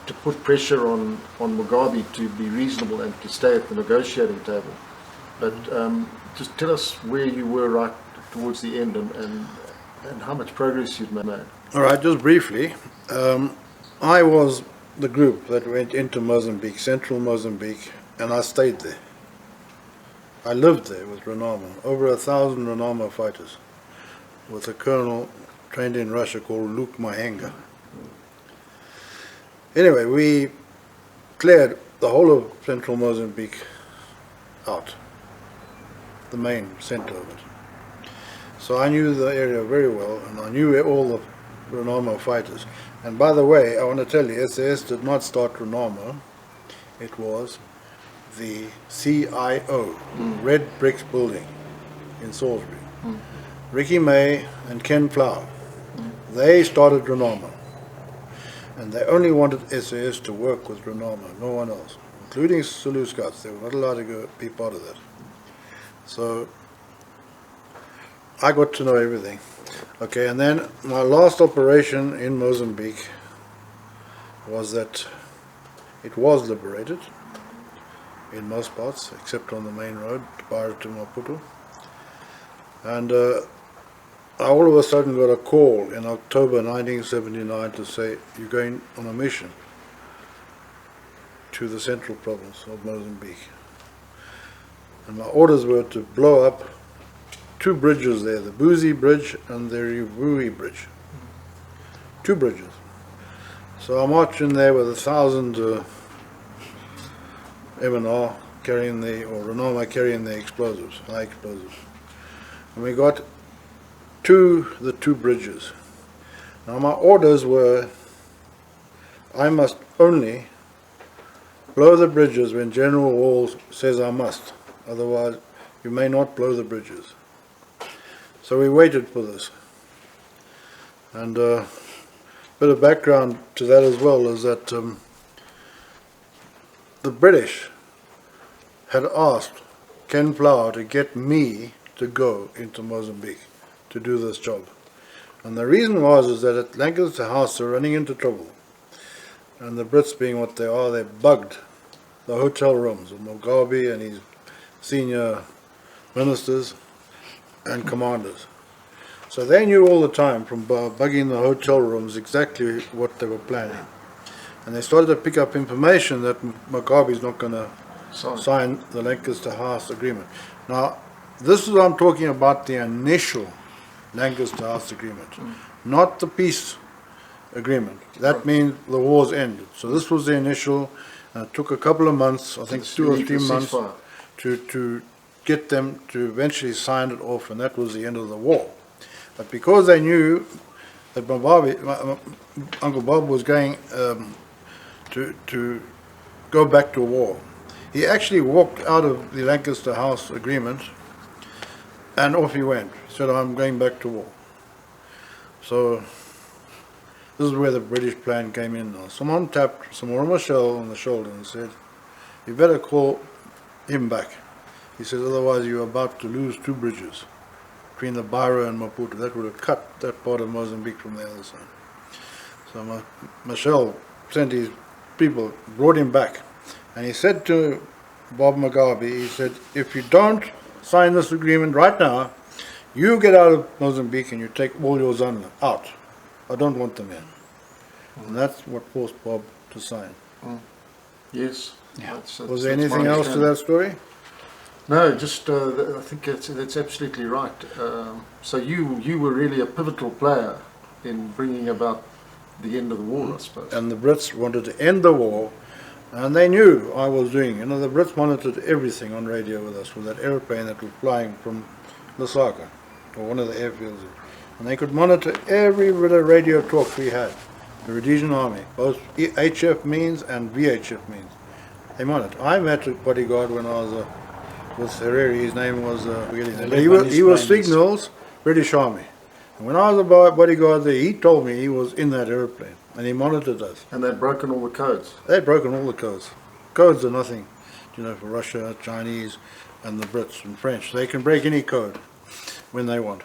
to put pressure on Mugabe to be reasonable and to stay at the negotiating table. But just tell us where you were right towards the end and how much progress you'd made. All right, just briefly. I was the group that went into Mozambique, central Mozambique, and I stayed there. I lived there with Renama, over 1,000 Renama fighters, with a colonel trained in Russia called Luke Mahenga. Anyway, we cleared the whole of central Mozambique out, the main center of it. So I knew the area very well, and I knew all the Renama fighters. And by the way, I want to tell you, SAS did not start Renama. It was the CIO, Red Bricks Building in Salisbury. Ricky May and Ken Flower, they started Renama. And they only wanted SAS to work with Renama, no one else, including Zulu Scouts. They were not allowed to be part of that. So I got to know everything. Okay, and then my last operation in Mozambique was that it was liberated. in most parts, except on the main road, Bara to Maputo. And I all of a sudden got a call in October 1979 to say, you're going on a mission to the central province of Mozambique. And my orders were to blow up 2 bridges there, the Buzi Bridge and the Rivui Bridge. 2 bridges. So I marched in there with 1,000 M&R carrying or Renoma carrying the explosives, high explosives. And we got to the 2 bridges. Now my orders were, I must only blow the bridges when General Walls says I must. Otherwise, you may not blow the bridges. So we waited for this. And a bit of background to that as well is that the British had asked Ken Flower to get me to go into Mozambique to do this job. And the reason was that at Lancaster House they're running into trouble. And the Brits being what they are, they bugged the hotel rooms of Mugabe and his senior ministers and commanders. So they knew all the time from bugging the hotel rooms exactly what they were planning. And they started to pick up information that Mugabe's not going to sign the Lancaster House agreement. Now, this is what I'm talking about, the initial Lancaster House agreement, not the peace agreement. That means the war's ended. So this was the initial. It took a couple of months, I think 2 or 3 months, to get them to eventually sign it off, and that was the end of the war. But because they knew that Uncle Bob was going to go back to war, he actually walked out of the Lancaster House agreement and off he went. He said, I'm going back to war. So this is where the British plan came in now. Someone tapped Samora Michel on the shoulder and said, you better call him back. He says, otherwise you're about to lose 2 bridges between the Beira and Maputo. That would have cut that part of Mozambique from the other side. So Michel sent his people, brought him back, and he said to Bob Mugabe, he said, if you don't sign this agreement right now, you get out of Mozambique and you take all your Zanla out. I don't want them in. And that's what forced Bob to sign. Yes. Yeah. Was there anything else to that story? No, just I think that's absolutely right. So you were really a pivotal player in bringing about the end of the war, I suppose. And the Brits wanted to end the war, and they knew I was doing. You know, the Brits monitored everything on radio with us, with that airplane that was flying from Lusaka, or one of the airfields. And they could monitor every bit of radio talk we had. The Rhodesian Army, both HF means and VHF means. They monitored. I met a bodyguard when I was with Herreri. His name was, he was signals, British Army. And when I was a bodyguard there, he told me he was in that airplane, and he monitored us. And they'd broken all the codes. They'd broken all the codes. Codes are nothing, for Russia, Chinese, and the Brits and French. They can break any code when they want.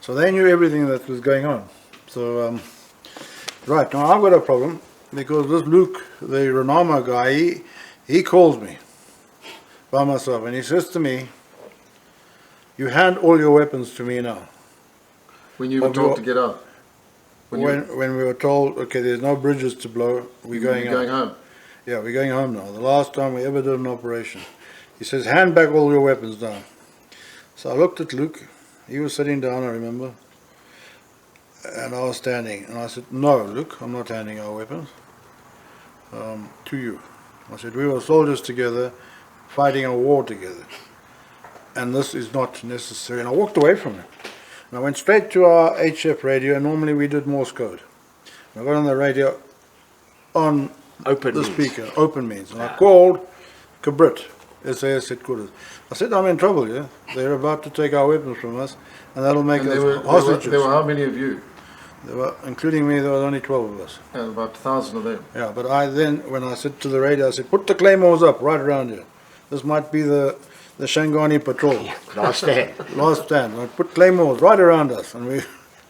So they knew everything that was going on. So, right, now I've got a problem, because this Luke, the Renama guy, he calls me by myself, and he says to me, you hand all your weapons to me now. When you were told to get out? When we were told, okay, there's no bridges to blow, we're going home? Yeah, we're going home now. The last time we ever did an operation. He says, hand back all your weapons now. So I looked at Luke. He was sitting down, I remember. And I was standing. And I said, no, Luke, I'm not handing our weapons to you. I said, we were soldiers together, fighting a war together. And this is not necessary. And I walked away from it. And I went straight to our HF radio, and normally we did Morse code. And I got on the radio on the speaker, open means. And I called Capt, SAS headquarters. I said, I'm in trouble, yeah? They're about to take our weapons from us, and that'll make us hostages. There were how many of you? There were, including me, there were only 12 of us. And about 1,000 of them. Yeah, but I then, when I said to the radio, I said, put the claymores up right around here. This might be the Shangani patrol. Last stand. Last stand. I put claymores right around us, and we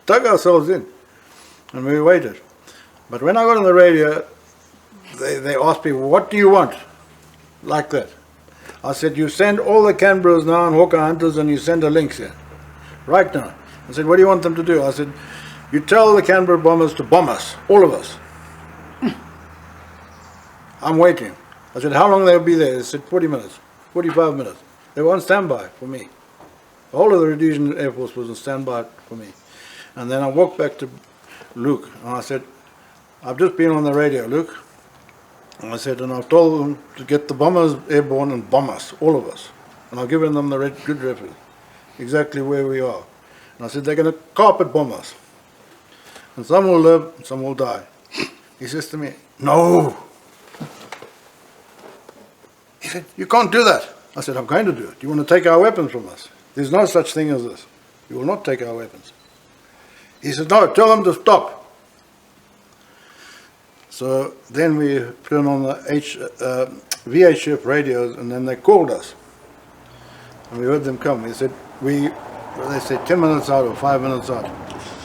dug ourselves in, and we waited. But when I got on the radio, they asked me, what do you want? Like that. I said, you send all the Canberras now and Hawker Hunters and you send the links here. Right now. I said, what do you want them to do? I said, you tell the Canberra bombers to bomb us, all of us. I'm waiting. I said, how long they'll be there? They said, 40 minutes, 45 minutes. They were on standby for me. The whole of the Rhodesian Air Force was on standby for me. And then I walked back to Luke and I said, I've just been on the radio, Luke. And I said, and I've told them to get the bombers airborne and bomb us, all of us. And I've given them the good reference, exactly where we are. And I said, they're going to carpet bomb us. And some will live, some will die. He says to me, no. He said, you can't do that. I said, I'm going to do it. You want to take our weapons from us? There's no such thing as this. You will not take our weapons. He said, no, tell them to stop. So then we put on the VHF radios, and then they called us. And we heard them come. They said, they said 10 minutes out or 5 minutes out.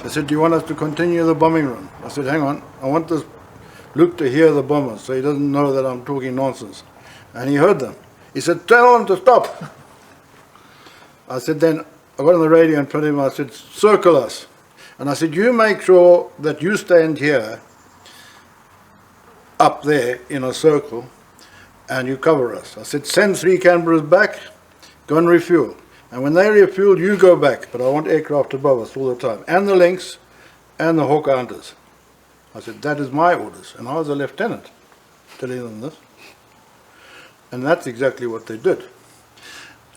They said, do you want us to continue the bombing run? I said, hang on, I want this Luke to hear the bombers so he doesn't know that I'm talking nonsense. And he heard them. He said, tell them to stop. I said, then I got on the radio and told him, I said, circle us. And I said, you make sure that you stand here, up there in a circle, and you cover us. I said, send 3 Canberras back, go and refuel. And when they refuel, you go back. But I want aircraft above us all the time. And the Lynx and the Hawker Hunters. I said, that is my orders. And I was a lieutenant telling them this. And that's exactly what they did.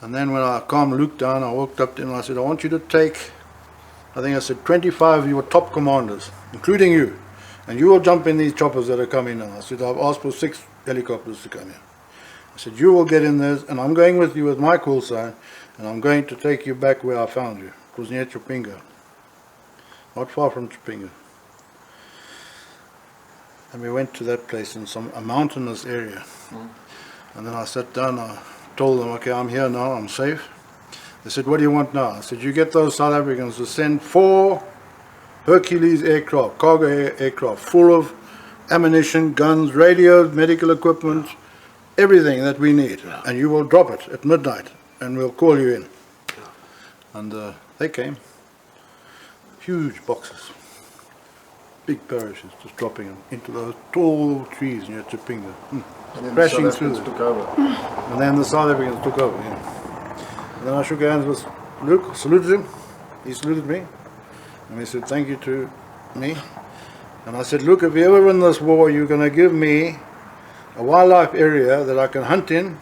And then when I calmed Luke down, I walked up to him and I said, I want you to take, I think I said, 25 of your top commanders, including you. And you will jump in these choppers that are coming now. I said, I've asked for 6 helicopters to come here. I said, you will get in there, and I'm going with you with my call sign, and I'm going to take you back where I found you. It was near Chupinga. Not far from Chupinga. And we went to that place in a mountainous area. And then I sat down, I told them, okay, I'm here now, I'm safe. They said, what do you want now? I said, you get those South Africans to send 4 Hercules aircraft, cargo aircraft, full of ammunition, guns, radios, medical equipment, everything that we need. Yeah. And you will drop it at midnight, and we'll call you in. Yeah. And they came. Huge boxes. Big parachutes, just dropping them into those tall trees near Chupinga. And then crashing the South through Africans them. took over. And then the South Africans took over, yeah. And then I shook hands with Luke, saluted him. He saluted me. And he said, thank you to me. And I said, look, if you ever win this war, you're going to give me a wildlife area that I can hunt in,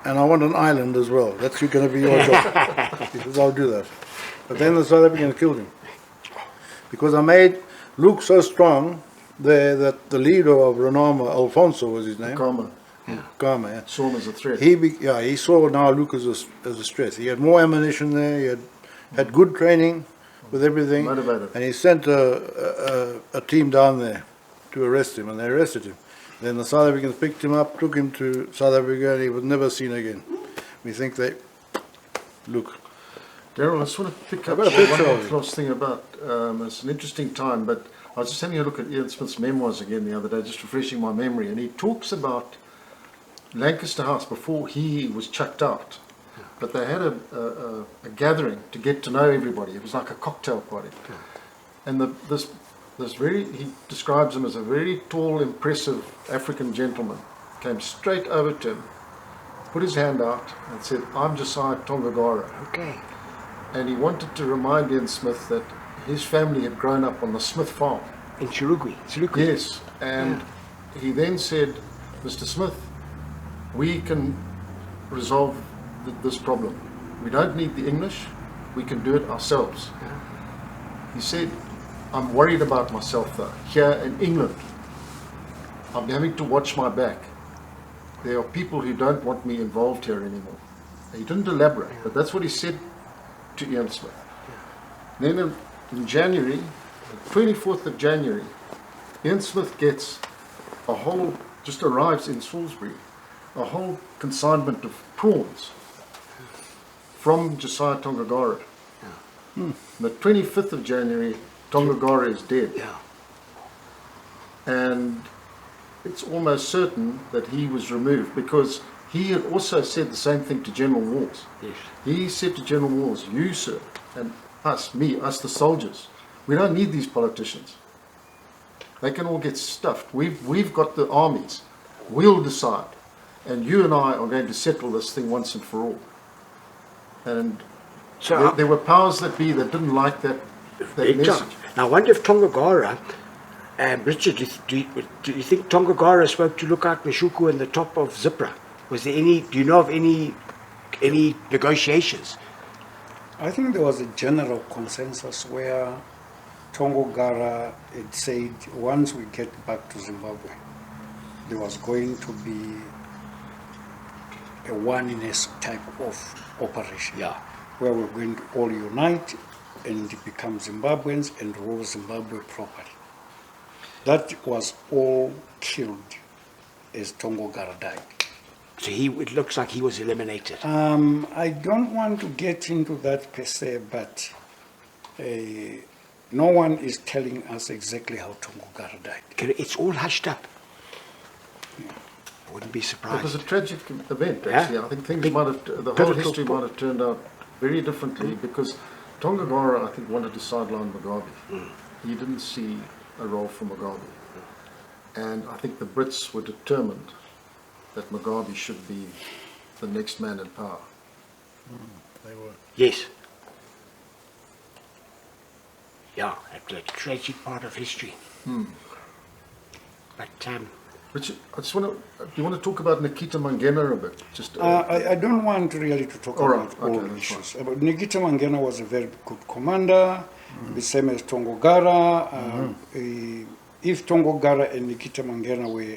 and I want an island as well. That's going to be your job. He says, I'll do that. But then the South Africans killed him. Because I made Luke so strong there that the leader of Renama, Alfonso was his name. Karma. Karma, yeah. Saw him as a threat. He saw now Luke as a stress. He had more ammunition there, he had good training with everything. Motivated. And he sent a team down there to arrest him, and they arrested him. Then the South Africans picked him up, took him to South Africa, and he was never seen again. We think they... Look. Darrell, I just want to pick up I've got a picture one of it. last thing about, it's an interesting time, but I was just having a look at Ian Smith's memoirs again the other day, just refreshing my memory, and he talks about Lancaster House before he was chucked out. But they had a gathering to get to know everybody. It was like a cocktail party. And he describes him as a very tall, impressive African gentleman. Came straight over to him, put his hand out and said, I'm Josiah Tongagara. Okay. And he wanted to remind Ian Smith that his family had grown up on the Smith farm. In Chirugwi. Yes. And he then said, Mr. Smith, we can resolve this problem. We don't need the English, we can do it ourselves. He said, I'm worried about myself though. Here in England, I'm having to watch my back. There are people who don't want me involved here anymore. He didn't elaborate, but that's what he said to Ian Smith. Then in January, the 24th of January, Ian Smith gets just arrives in Salisbury, a whole consignment of prawns from Josiah Tongagara. The 25th of January, Tongagara is dead. And it's almost certain that he was removed because he had also said the same thing to General Walls. Yes. He said to General Walls, you, sir, and us, the soldiers, we don't need these politicians. They can all get stuffed. We've got the armies. We'll decide. And you and I are going to settle this thing once and for all. And So there were powers that be that didn't like that big time. message. Now, I wonder if Tongagara, Richard, do you think Tongagara spoke to Lookout Meshuku and the top of Zipra? Was there any? Do you know of any negotiations? I think there was a general consensus where Tongogara had said once we get back to Zimbabwe, there was going to be a oneness type of operation. Yeah. Where we're going to all unite and become Zimbabweans and rule Zimbabwe properly. That was all killed as Tongogara died. So it looks like he was eliminated. I don't want to get into that per se, but no one is telling us exactly how Tongogara died. It's all hushed up. I wouldn't be It surprised. was a tragic event, Yeah. actually. I think things Big might have, the whole pivotal history point. might have turned out very differently because Tongagara, I think, wanted to sideline Mugabe. He didn't see a role for Mugabe. And I think the Brits were determined that Mugabe should be the next man in power. They were. Yes. Yeah, that's a tragic part of history. But Richard, I just want to, do you want to talk about Nikita Mangena a bit? Just, I don't want really to talk All about right, all okay, that's issues. But Nikita Mangena was a very good commander, the same as Tongogara. If Tongogara and Nikita Mangena were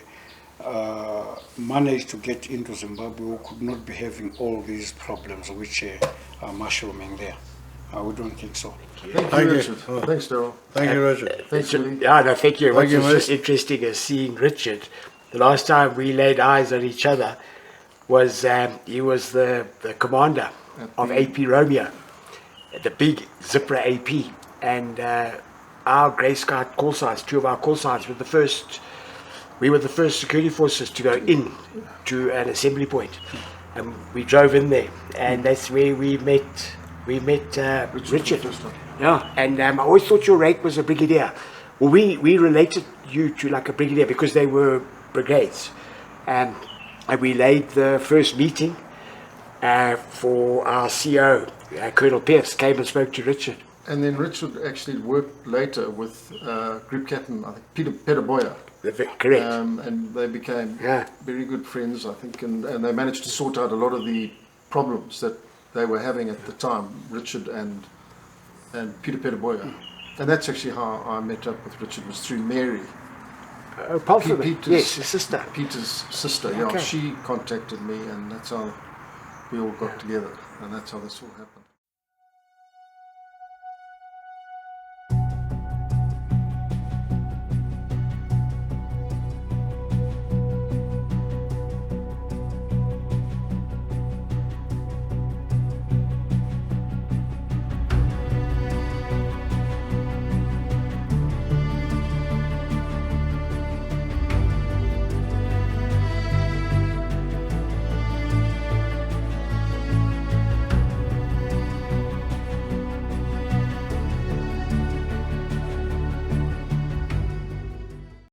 managed to get into Zimbabwe, we could not be having all these problems which are mushrooming there. We don't think so. Thank Thank you, you. Richard. Thanks, Darrell. Thank you, Richard. Thanks, Julie. yeah, no, thank you. What Thank you, was just mate. interesting is seeing Richard. The last time we laid eyes on each other was he was the commander of AP Romeo, the big Zipra AP, and our Grey Scout call signs, two of our call signs were the first. We were the first security forces to go in to an assembly point, and we drove in there, and that's where we met. We met Richard. Yeah, and I always thought your rank was a brigadier. Well, we related you to like a brigadier because they were brigades, and we laid the first meeting for our CO. Colonel Pierce came and spoke to Richard. And then Richard actually worked later with Group Captain, I think, Peter Boyer. Correct. And they became very good friends, I think, and they managed to sort out a lot of the problems that they were having at the time, Richard and Peter Boyer. And that's actually how I met up with Richard, was through Mary. Yes, his sister. Peter's sister, Okay. yeah. She contacted me, and that's how we all got together, and that's how this all happened.